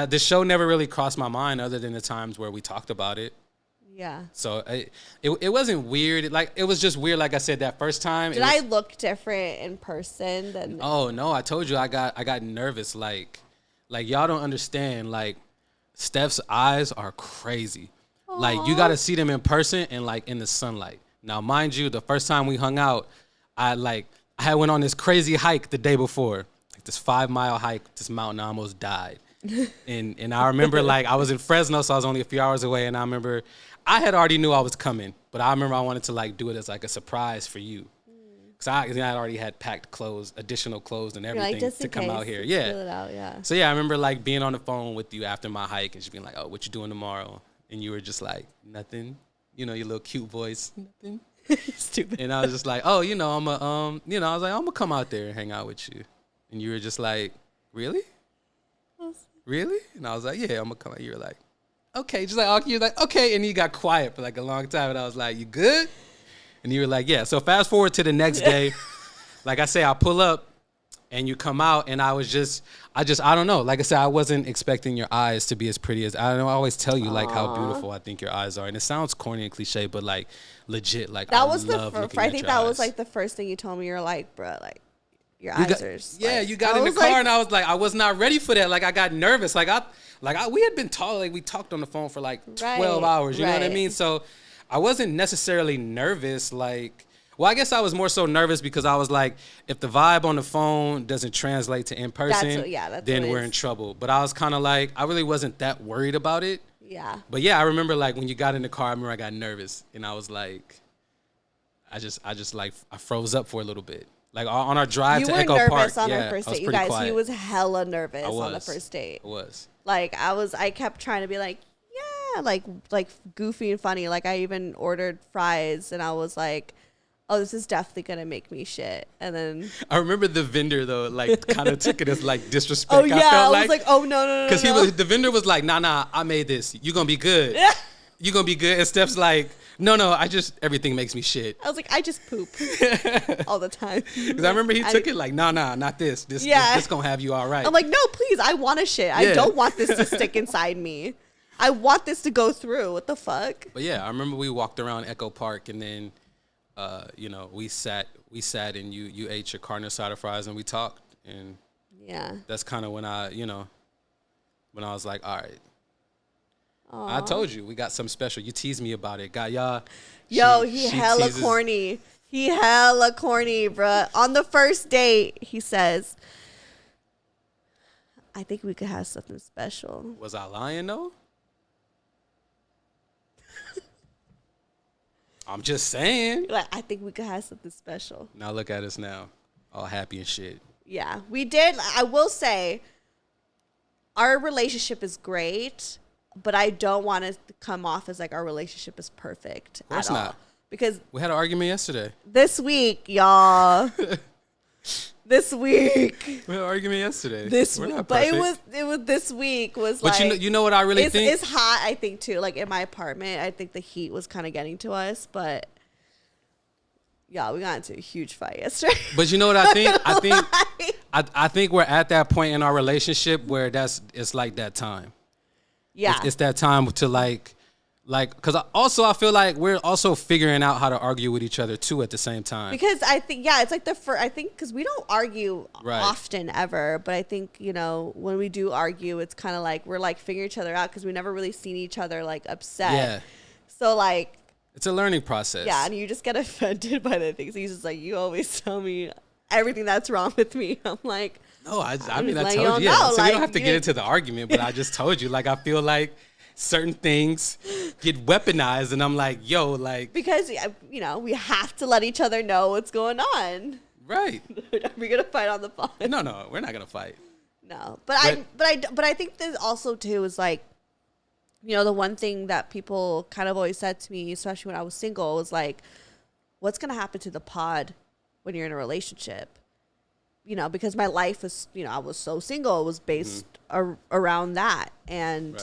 the show never really crossed my mind other than the times where we talked about it. Yeah. So it wasn't weird. Like, it was just weird. Like I said, that first time. Did I look different in person than? Oh no, I told you I got nervous. Like y'all don't understand. Like, Steph's eyes are crazy. Aww. Like, you got to see them in person and like in the sunlight. Now, mind you, the first time we hung out, I had went on this crazy hike the day before, like this 5-mile hike, this mountain. I almost died. and I remember, like, I was in Fresno, so I was only a few hours away, and I remember I had already knew I was coming, but I remember I wanted to like do it as like a surprise for you, because I already had packed clothes, additional clothes, and everything like, to come out here. Yeah. Fill it out, yeah. So yeah, I remember like being on the phone with you after my hike, and just being like, "Oh, what you doing tomorrow?" And you were just like, "Nothing." You know, your little cute voice, "Nothing." Stupid. And I was just like, "Oh, you know, I was like, I'm gonna come out there and hang out with you." And you were just like, "Really? Really?" And I was like, "Yeah, I'm gonna come out." You were like, "Okay," just like, you were like, "Okay," and you got quiet for like a long time, and I was like, "You good?" And you were like, "Yeah." So fast forward to the next day, like I say, I pull up, and you come out, and I don't know. Like I said, I wasn't expecting your eyes to be as pretty as, I don't know. I always tell you like how beautiful I think your eyes are, and it sounds corny and cliche, but like legit, like that was the first. I think that was like the first thing you told me. You're like, bro, like. Your eyes are just, yeah, like, you got in the car, like, and I was like, I was not ready for that. Like, I got nervous. We had been talking, like, we talked on the phone for like 12 hours. You know what I mean? So I wasn't necessarily nervous. Like, well, I guess I was more so nervous because I was like, if the vibe on the phone doesn't translate to in person, then we're in trouble. But I was kind of like, I really wasn't that worried about it. Yeah. But yeah, I remember like when you got in the car, I remember I got nervous, and I was like, I froze up for a little bit. Like, on our drive to Echo Park. You were nervous on our first date, you guys. Quiet. He was hella nervous on the first date. I was. Like, I kept trying to be like, yeah, like goofy and funny. Like, I even ordered fries, and I was like, oh, this is definitely going to make me shit. And then. I remember the vendor, though, like, kind of took it as, like, disrespect. Oh, yeah. I was like, oh, no. Because the vendor was like, nah, I made this. You going to be good. You going to be good. And Steph's like, no, everything makes me shit. I was like, I just poop all the time. Because I remember he took it like, nah, not this. This going to have you all right. I'm like, no, please, I want to shit. I don't want this to stick inside me. I want this to go through. What the fuck? But yeah, I remember we walked around Echo Park, and then, we sat and you ate your carne asada fries, and we talked. And yeah, that's kind of when I was like, all right. Aww. I told you we got something special. You teased me about it. Got y'all. Yo, he hella corny. He hella corny, bruh. On the first date, he says, I think we could have something special. Was I lying, though? I'm just saying. Like, I think we could have something special. Now look at us now. All happy and shit. Yeah, we did. I will say, our relationship is great. But I don't want to come off as like our relationship is perfect. Of course not. Because we had an argument yesterday. This week, y'all. This week. We had an argument yesterday. But it was this week was but like. But you know what I really think? It's hot, I think, too. Like in my apartment, I think the heat was kind of getting to us. But yeah, we got into a huge fight yesterday. But you know what I think? I think we're at that point in our relationship where it's like that time. Yeah, it's that time to like, because I feel like we're also figuring out how to argue with each other too at the same time. Because I think, it's like I think because we don't argue often ever, but I think, when we do argue, it's kind of like we're like figuring each other out because we never really seen each other like upset. Yeah. So like. It's a learning process. Yeah, and you just get offended by the things. He's just like, you always tell me everything that's wrong with me. I'm like. No, I told you. Yeah. So like, you don't have to get into the argument, but I just told you. Like, I feel like certain things get weaponized, and I'm like, yo, like. Because, we have to let each other know what's going on. Right. Are we going to fight on the phone? No, we're not going to fight. No. But I think this also, too, is like, the one thing that people kind of always said to me, especially when I was single, was like, what's going to happen to the pod when you're in a relationship? Because my life was, I was so single. It was based around that. And,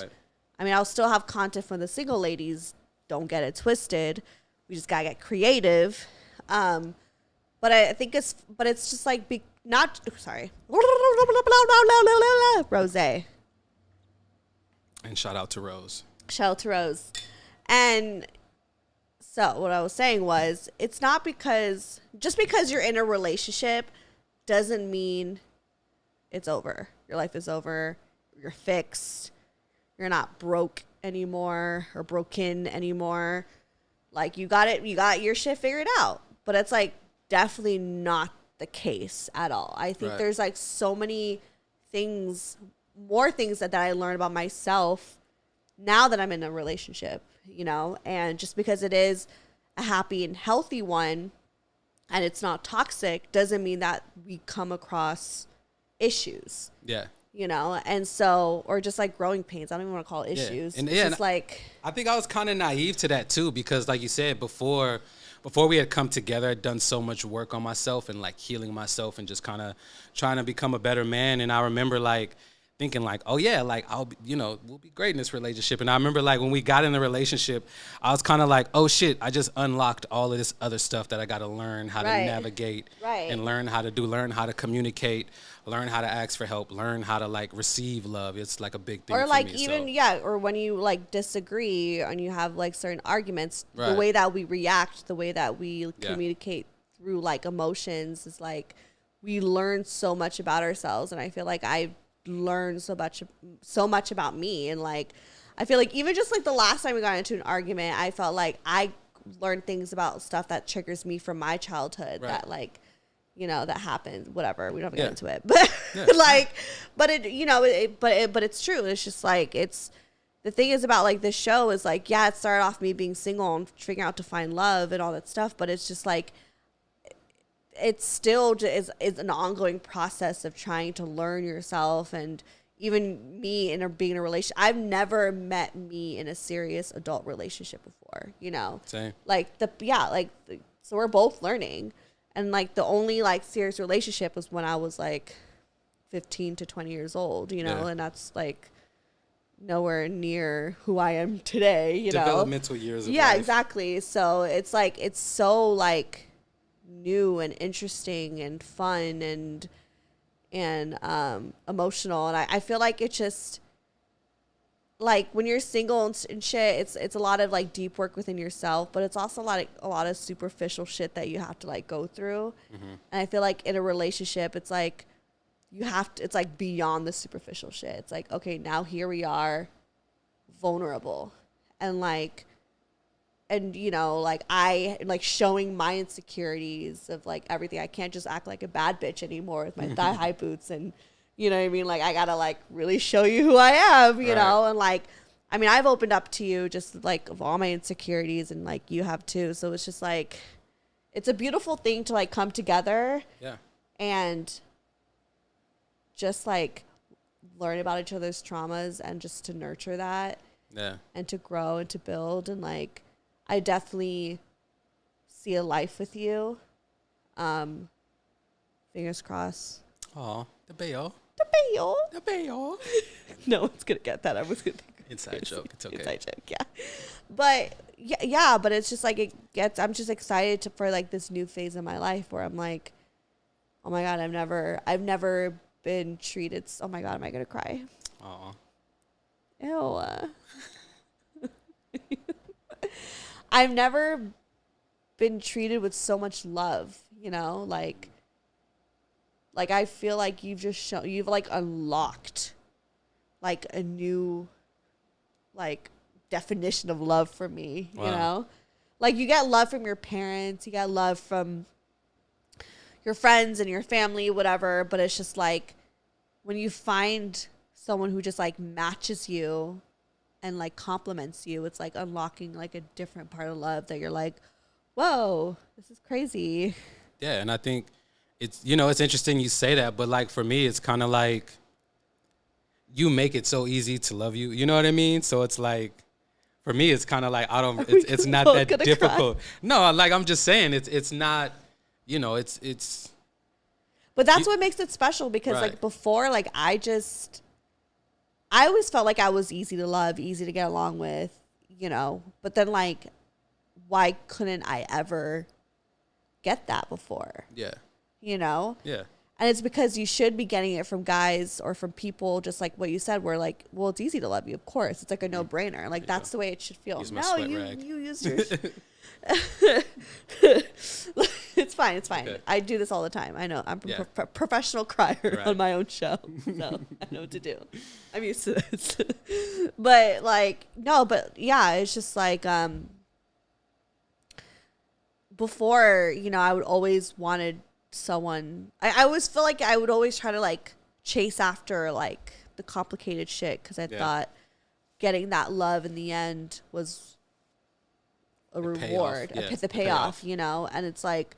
I mean, I'll still have content for the single ladies. Don't get it twisted. We just got to get creative. But I think it's just like, sorry. Rosé. And shout out to Rose. Shout out to Rose. And so what I was saying was, it's not because, just because you're in a relationship doesn't mean it's over. Your life is over. You're fixed. You're not broke anymore or broken anymore. Like, you got your shit figured out. But it's like definitely not the case at all. I think there's like so many things, more things that I learned about myself now that I'm in a relationship, you know, and just because it is a happy and healthy one and it's not toxic doesn't mean that we come across issues. Yeah. You know, and so, or just like growing pains. I don't even want to call it issues. And, it's just like, I think I was kind of naive to that too, because like you said, before we had come together, I'd done so much work on myself and like healing myself and just kind of trying to become a better man. And I remember like thinking like, oh yeah, like I'll be, you know, we'll be great in this relationship. And I remember like when we got in the relationship, I was kind of like, oh shit, I just unlocked all of this other stuff that I got to learn how to navigate and learn how to do, learn how to communicate, learn how to ask for help, learn how to like receive love. It's like a big thing. Or for like me, even, or when you like disagree and you have like certain arguments, Right. the way that we react, the way that we communicate through like emotions is like, we learn so much about ourselves. And I feel like I've learned so much about me. And like, I feel like even just like the last time we got into an argument, I felt like I learned things about stuff that triggers me from my childhood that like, you know, that happens, whatever. We don't have to get into it, but like, but it, you know, but it's true. It's just like, it's, the thing is about like this show is like, yeah, it started off me being single and figuring out to find love and all that stuff. But it's just like, it's still is an ongoing process of trying to learn yourself. And even me being in a relationship, I've never met me in a serious adult relationship before, you know, Same. like so we're both learning. And like the only like serious relationship was when I was like 15 to 20 years old, you know, and that's like nowhere near who I am today, you know. Developmental years of life. Exactly. So it's like, it's so like new and interesting and fun and emotional. And I feel like it's just like when you're single and shit, it's a lot of like deep work within yourself, but it's also a lot of superficial shit that you have to like go through. Mm-hmm. And I feel like in a relationship, it's like it's like beyond the superficial shit. It's like, okay, now here we are, vulnerable, and like, and you know, like I like showing my insecurities of like everything. I can't just act like a bad bitch anymore with my thigh high boots and. You know what I mean? Like, I got to, like, really show you who I am, you know? And, like, I mean, I've opened up to you just, like, of all my insecurities, and, like, you have too. So it's just, like, it's a beautiful thing to, like, come together. Yeah. And just, like, learn about each other's traumas and just to nurture that. Yeah. And to grow and to build. And, like, I definitely see a life with you. Fingers crossed. Aw, the bayo. The bayo. No one's gonna get that. I was gonna think inside joke. It's okay. Inside joke, yeah. But yeah, but it's just like I'm just excited for like this new phase of my life where I'm like, oh my God, I've never been treated. Oh my God, am I gonna cry? Aw. Ew. I've never been treated with so much love, you know, like I feel like you've like unlocked like a new like definition of love for me, you know? Like you get love from your parents, you get love from your friends and your family, whatever, but it's just like when you find someone who just like matches you and like compliments you, it's like unlocking like a different part of love that you're like, whoa, this is crazy. Yeah, and I think it's, you know, it's interesting you say that, but like for me, it's kind of like you make it so easy to love you. You know what I mean? So it's like, for me, it's kind of like, it's not that difficult. Cry? No, like I'm just saying, it's not, you know, it's. But that's what makes it special because like before, like I always felt like I was easy to love, easy to get along with, you know, but then like, why couldn't I ever get that before? Yeah. You know? Yeah. And it's because you should be getting it from guys or from people, just like what you said, where like, well, it's easy to love you. Of course. It's like a no-brainer. Like, that's the way it should feel. No, you use your... It's fine. It's fine. Okay. I do this all the time. I know. I'm a professional crier on my own show. So I know what to do. I'm used to this. But like, no, but yeah, it's just like, before, you know, I would always wanted someone. I always feel like I would always try to like chase after like the complicated shit, because I thought getting that love in the end was a reward, the payoff, you know. And it's like,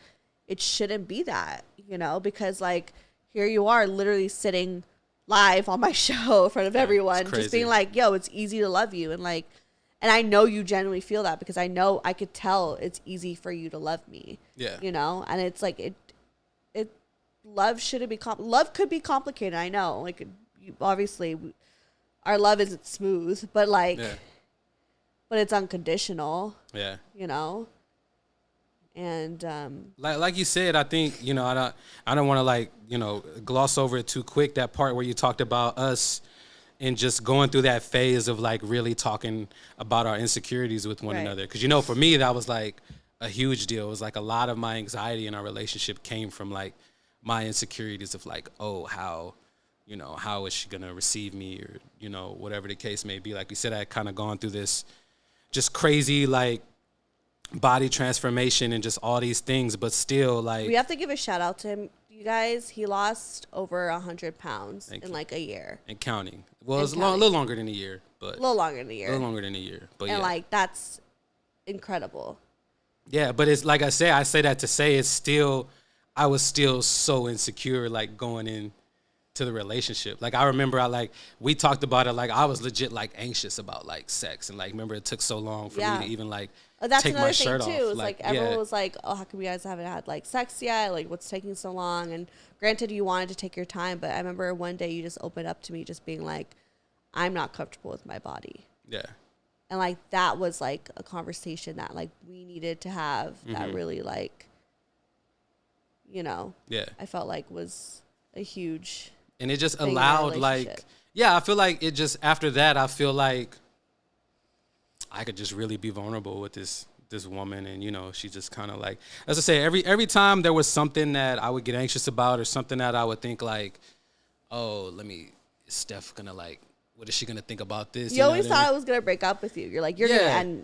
it shouldn't be that, you know, because like here you are literally sitting live on my show in front of everyone, just being like, yo, it's easy to love you. And like, and I know you genuinely feel that, because I know, I could tell it's easy for you to love me. Yeah. You know, and it's like, love shouldn't be, love could be complicated. I know, like, obviously our love isn't smooth, but like, but it's unconditional. Yeah. You know? And, like you said, I think, you know, I don't want to like, you know, gloss over it too quick. That part where you talked about us and just going through that phase of like really talking about our insecurities with one another. Cause you know, for me, that was like a huge deal. It was like a lot of my anxiety in our relationship came from like my insecurities of like, oh, how, you know, how is she going to receive me, or, you know, whatever the case may be. Like we said, I had kind of gone through this just crazy, like, body transformation and just all these things, but still, like, we have to give a shout out to him, you guys. He lost over 100 pounds in like a year and counting. Well, it was a little longer than a year, but a little longer than a year. But and like, that's incredible. Yeah, but it's like I say that to say it's still, I was still so insecure, like going in to the relationship. Like I remember we talked about it, like I was legit like anxious about like sex, and like remember it took so long for me to even like take my shirt off. That's another thing too. It's like everyone was like, oh, how come you guys haven't had like sex yet? Like what's taking so long? And granted, you wanted to take your time, but I remember one day you just opened up to me just being like, I'm not comfortable with my body. Yeah. And like that was like a conversation that like we needed to have, that really like, you know, I felt like was a huge, and it just allowed like, I feel like it just, after that, I feel like I could just really be vulnerable with this woman. And, you know, she just kind of like, as I say, every time there was something that I would get anxious about, or something that I would think like, oh, is Steph gonna like, what is she gonna think about this? You always thought I was gonna break up with you. You're like, you're gonna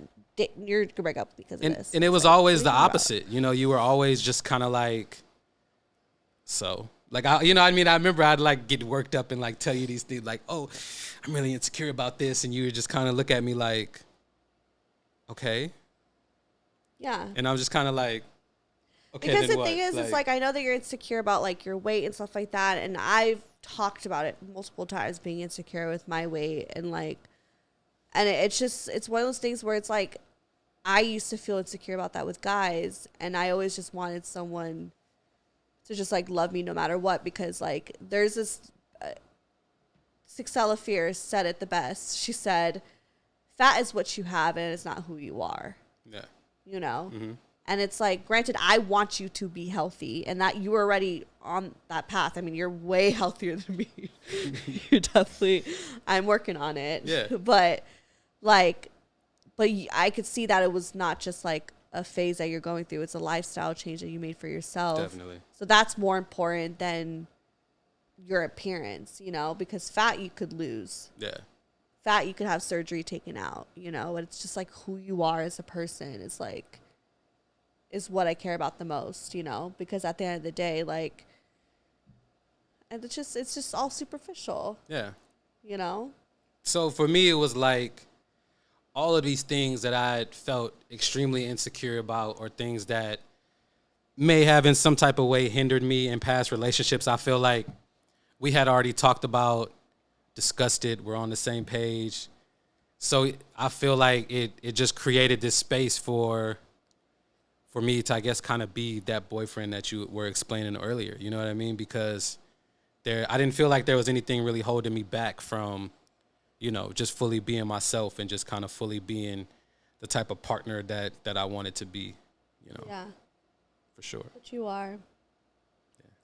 break up because of this. And it was like, always the opposite. You know, you were always just kind of like, so like, you know what I mean? I remember I'd like get worked up and like tell you these things like, oh, I'm really insecure about this. And you would just kind of look at me like, okay. Yeah. And I was just kind of like, okay. Because the thing is, it's like, I know that you're insecure about like your weight and stuff like that. And I've talked about it multiple times, being insecure with my weight, and like, and it's just, it's one of those things where it's like, I used to feel insecure about that with guys. And I always just wanted someone to just like love me no matter what, because like there's this Sixella Fierce said it the best. She said, fat is what you have and it's not who you are. Yeah. You know? And it's like, granted, I want you to be healthy, and that you were already on that path. I mean, you're way healthier than me. You're definitely, I'm working on it. Yeah. But like, I could see that it was not just like a phase that you're going through. It's a lifestyle change that you made for yourself. Definitely. So that's more important than your appearance, you know, because fat you could lose. Yeah. Fat you could have surgery taken out, you know, and it's just like who you are as a person is like, is what I care about the most, you know, because at the end of the day, like, and it's just all superficial. Yeah. You know? So for me, it was like, all of these things that I felt extremely insecure about, or things that may have in some type of way hindered me in past relationships, I feel like we had already talked about, discussed it, we're on the same page. So I feel like it just created this space for me to, I guess, kind of be that boyfriend that you were explaining earlier. You know what I mean? Because I didn't feel like there was anything really holding me back from, you know, just fully being myself and just kind of fully being the type of partner that I wanted to be, you know. Yeah. For sure. But you are.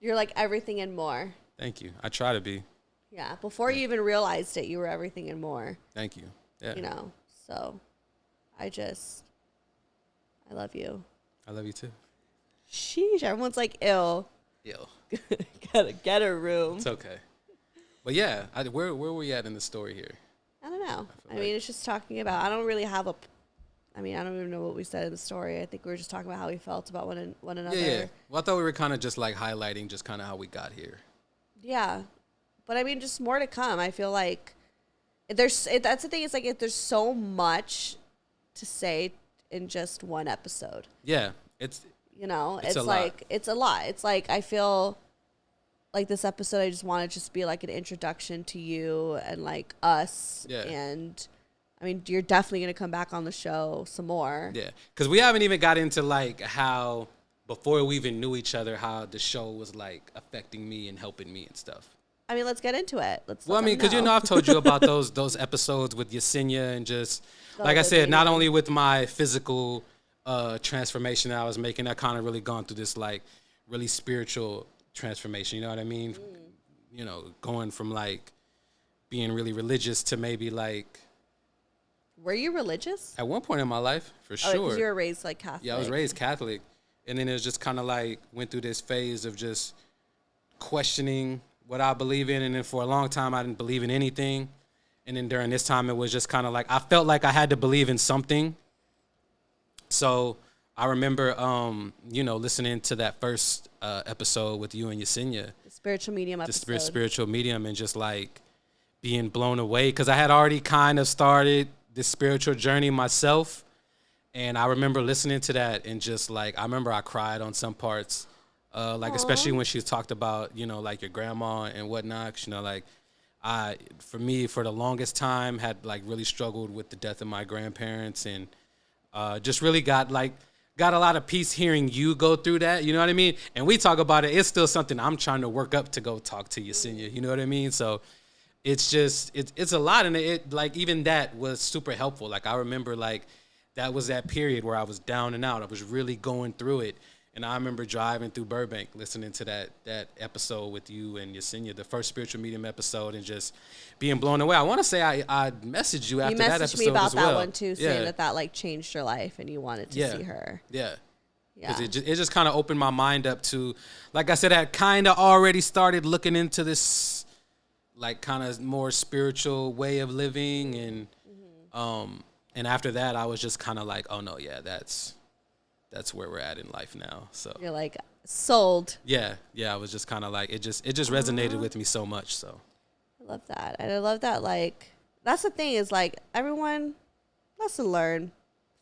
You're like everything and more. Thank you. I try to be. Yeah. Before you even realized it, you were everything and more. Thank you. Yeah. You know, so I love you. I love you too. Sheesh. Everyone's like, ill. Ew. Gotta get a room. It's okay. But yeah, where were we at in the story here? I don't know. I mean, it's just talking about, I don't even know what we said in the story. I think we were just talking about how we felt about one another. Yeah. Well, I thought we were kind of just like highlighting just kind of how we got here. Yeah. But I mean, just more to come. I feel like that's the thing. It's like there's so much to say in just one episode. Yeah. It's it's like, it's a lot. It's like, I feel like this episode, I just want to just be like an introduction to you and like us. Yeah. And I mean, you're definitely going to come back on the show some more. Yeah. Because we haven't even got into like how, before we even knew each other, how the show was like affecting me and helping me and stuff. I mean, let's get into it. Well, I mean, because I've told you about those episodes with Yesenia and just, like I said, not only with my physical transformation that I was making, I kind of really gone through this like really spiritual transformation. You know what I mean? Going from like being really religious to maybe like. Were you religious? At one point in my life, for sure. Because you were raised like Catholic. Yeah, I was raised Catholic. And then it was just kind of like went through this phase of just questioning what I believe in. And then for a long time, I didn't believe in anything. And then during this time, it was just kind of like I felt like I had to believe in something. So I remember, listening to that first episode with you and Yesenia. The spiritual medium episode. The spiritual medium, and just like being blown away. Because I had already kind of started this spiritual journey myself. And I remember listening to that and just like, I remember I cried on some parts. Like, especially when she talked about, like your grandma and whatnot. For me, for the longest time, had like really struggled with the death of my grandparents, and just really got a lot of peace hearing you go through that. You know what I mean? And we talk about it. It's still something I'm trying to work up to go talk to Yesenia. You know what I mean? So it's just, it's a lot. And it like, even that was super helpful. Like, I remember like that was that period where I was down and out. I was really going through it. And I remember driving through Burbank, listening to that episode with you and Yesenia, the first spiritual medium episode, and just being blown away. I want to say I messaged you after that episode as well. You messaged me about that one too, saying that like changed your life and you wanted to see her. Yeah. Because it just kind of opened my mind up to, like I said, I kind of already started looking into this like kind of more spiritual way of living, and after that I was just kind of like, oh no, yeah, that's where we're at in life now. So you're like sold. Yeah. I was just kind of like, it just resonated with me so much. So I love that. And I love that, like, that's the thing is like, everyone, lesson learned,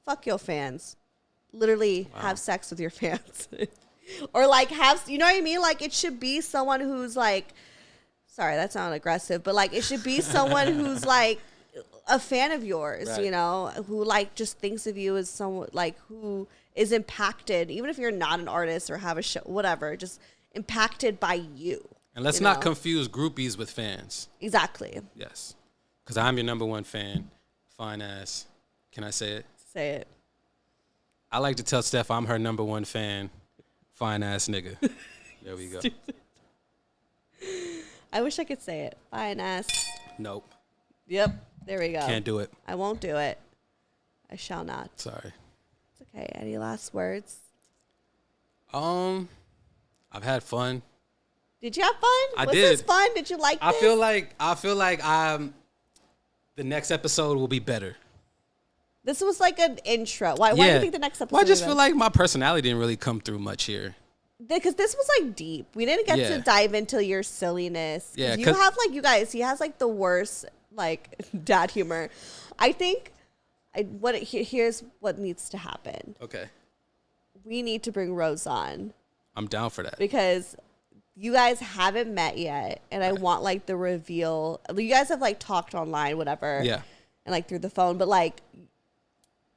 fuck your fans. Literally have sex with your fans. Or like you know what I mean? Like, it should be someone who's like, sorry, that sounded aggressive, but like, it should be someone who's like a fan of yours, right. Who like just thinks of you as someone like who is impacted, even if you're not an artist or have a show, whatever, just impacted by you. And let's not confuse groupies with fans. Exactly. Yes. Because I'm your number one fan. Fine ass. Can I say it? Say it. I like to tell Steph I'm her number one fan. Fine ass nigga. There we go. I wish I could say it. Fine ass. Nope. Yep. There we go. Can't do it. I won't do it. I shall not. Sorry. It's okay. Any last words? I've had fun. Did you have fun? Was this fun? Did you like this? I feel like the next episode will be better. This was like an intro. Why do you think the next episode? Well, I just feel like my personality didn't really come through much here. Because this was like deep. We didn't get to dive into your silliness. Yeah, you have like, you guys, he has like the worst like dad humor. I think here's what needs to happen. Okay. We need to bring Rose on. I'm down for that. Because you guys haven't met yet, and I want like the reveal. You guys have like talked online, whatever. Yeah. And like through the phone, but like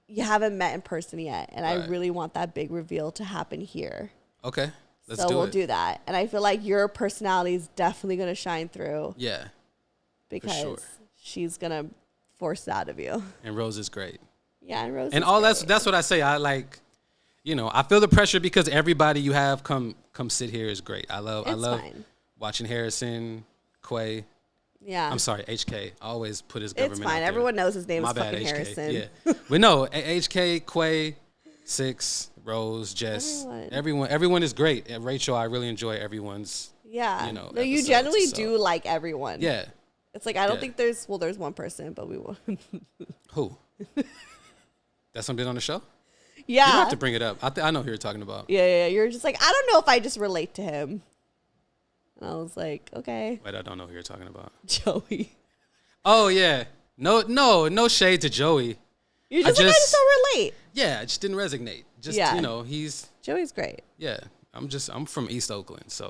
you haven't met in person yet, and I really want that big reveal to happen here. Okay. So we'll do that. And I feel like your personality is definitely going to shine through. Yeah. Because she's going to force it out of you. And Rose is great. Yeah, and Rose and is all great. that's what I say. I like, you know, I feel the pressure because everybody you have come sit here is great. I love fine. Watching Harrison, Quay. Yeah. I'm sorry, HK. I always put his government. It's fine. out there. Everyone knows his name My is bad, fucking HK. Harrison. Yeah. But no, HK, Quay, Six, Rose, Jess. Everyone is great. And Rachel, I really enjoy everyone's. Yeah. You know, no, you generally do like everyone. Yeah. It's like I don't think there's one person, but we will. Who? That's something on the show? Yeah. You don't have to bring it up. I know who you're talking about. Yeah. You're just like, I don't know if I just relate to him. And I was like, okay. Wait, I don't know who you're talking about. Joey. Oh yeah. No shade to Joey. You're just I just don't relate. Yeah, it just didn't resonate. Just you know, Joey's great. Yeah. I'm from East Oakland, so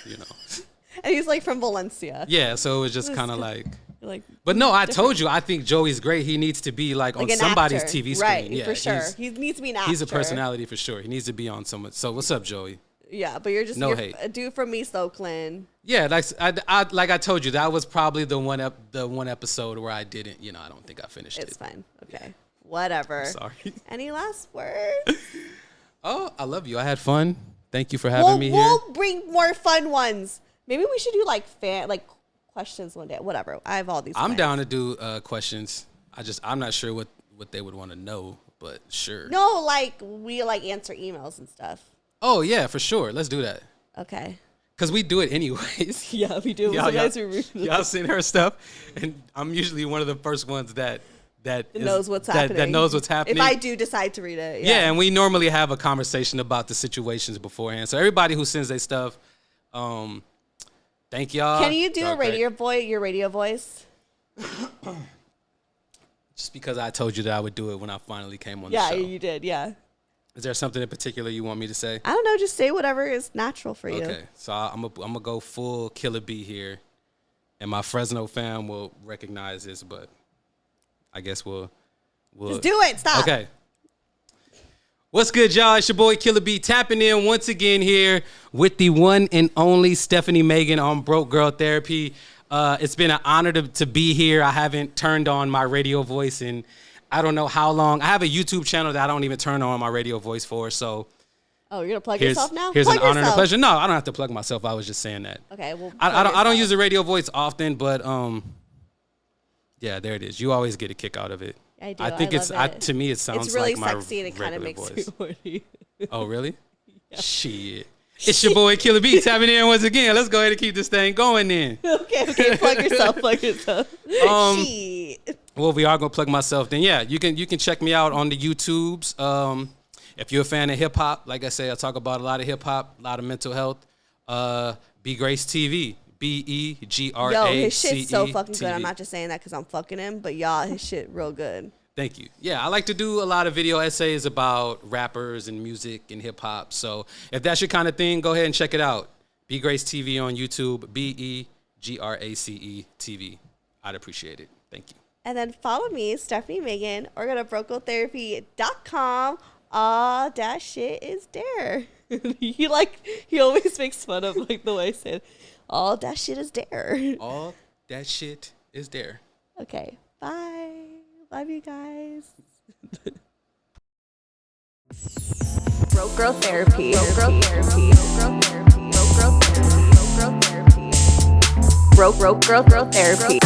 you know. And he's like from Valencia. Yeah, so it was just kind of like but no, I told you, I think Joey's great. He needs to be like on somebody's actor. TV screen. Right, yeah, for sure. He needs to be an actor. He's a personality for sure. He needs to be on someone. So what's up, Joey? Yeah, but you're just a dude from East Oakland. Yeah, like I told you, that was probably the one episode where I didn't, you know, I don't think I finished it. It's fine. Okay. Yeah. Whatever. I'm sorry. Any last words? Oh, I love you. I had fun. Thank you for having me here. We'll bring more fun ones. Maybe we should do like questions one day. Whatever. I have all these. I'm down to do questions. I'm not sure what they would want to know, but sure. No, like we answer emails and stuff. Oh yeah, for sure. Let's do that. Okay. Because we do it anyways. Yeah, we do. Y'all send her stuff, and I'm usually one of the first ones that knows what's happening. That knows what's happening. If I do decide to read it. Yeah, and we normally have a conversation about the situations beforehand. So everybody who sends their stuff, thank y'all. Can you do your radio voice? Just because I told you that I would do it when I finally came on the show. Yeah, you did. Yeah. Is there something in particular you want me to say? I don't know. Just say whatever is natural for you. Okay. So I'm gonna go full Killer B here, and my Fresno fam will recognize this, but I guess we'll just do it. Stop. Okay. What's good, y'all? It's your boy Killer B tapping in once again here with the one and only Stefanie Maegan on Broke Girl Therapy. It's been an honor to be here. I haven't turned on my radio voice in I don't know how long. I have a YouTube channel that I don't even turn on my radio voice for. So, you're gonna plug yourself now? Here's an honor and a pleasure. No, I don't have to plug myself. I was just saying that. Okay, well, I don't use the radio voice often, but yeah, there it is. You always get a kick out of it. I do. I think to me it sounds really like my sexy and it kind of makes voice. me horny. Oh really? Yeah. Shit. It's your boy Killer B tapping in once again. Let's go ahead and keep this thing going then. Okay, plug yourself. Shit. Well, we are gonna plug myself. Then yeah, you can check me out on the YouTubes. If you're a fan of hip hop, like I say, I talk about a lot of hip hop, a lot of mental health. B Grace TV, BEGRACE. Yo, his shit's so fucking good. I'm not just saying that because I'm fucking him, but y'all, his shit real good. Thank you. Yeah, I like to do a lot of video essays about rappers and music and hip hop. So if that's your kind of thing, go ahead and check it out. B Grace TV on YouTube, BEGRACE TV. I'd appreciate it. Thank you. And then follow me, Stefanie Maegan, or go to brokegirltherapy.com. All that shit is there. He always makes fun of the way I said, all that shit is there. All that shit is there. Okay, bye. Love you guys. Broke Girl Therapy. Broke Girl Therapy. Broke Girl Therapy. Broke Girl Therapy. Broke Girl Therapy. Broke Girl Therapy.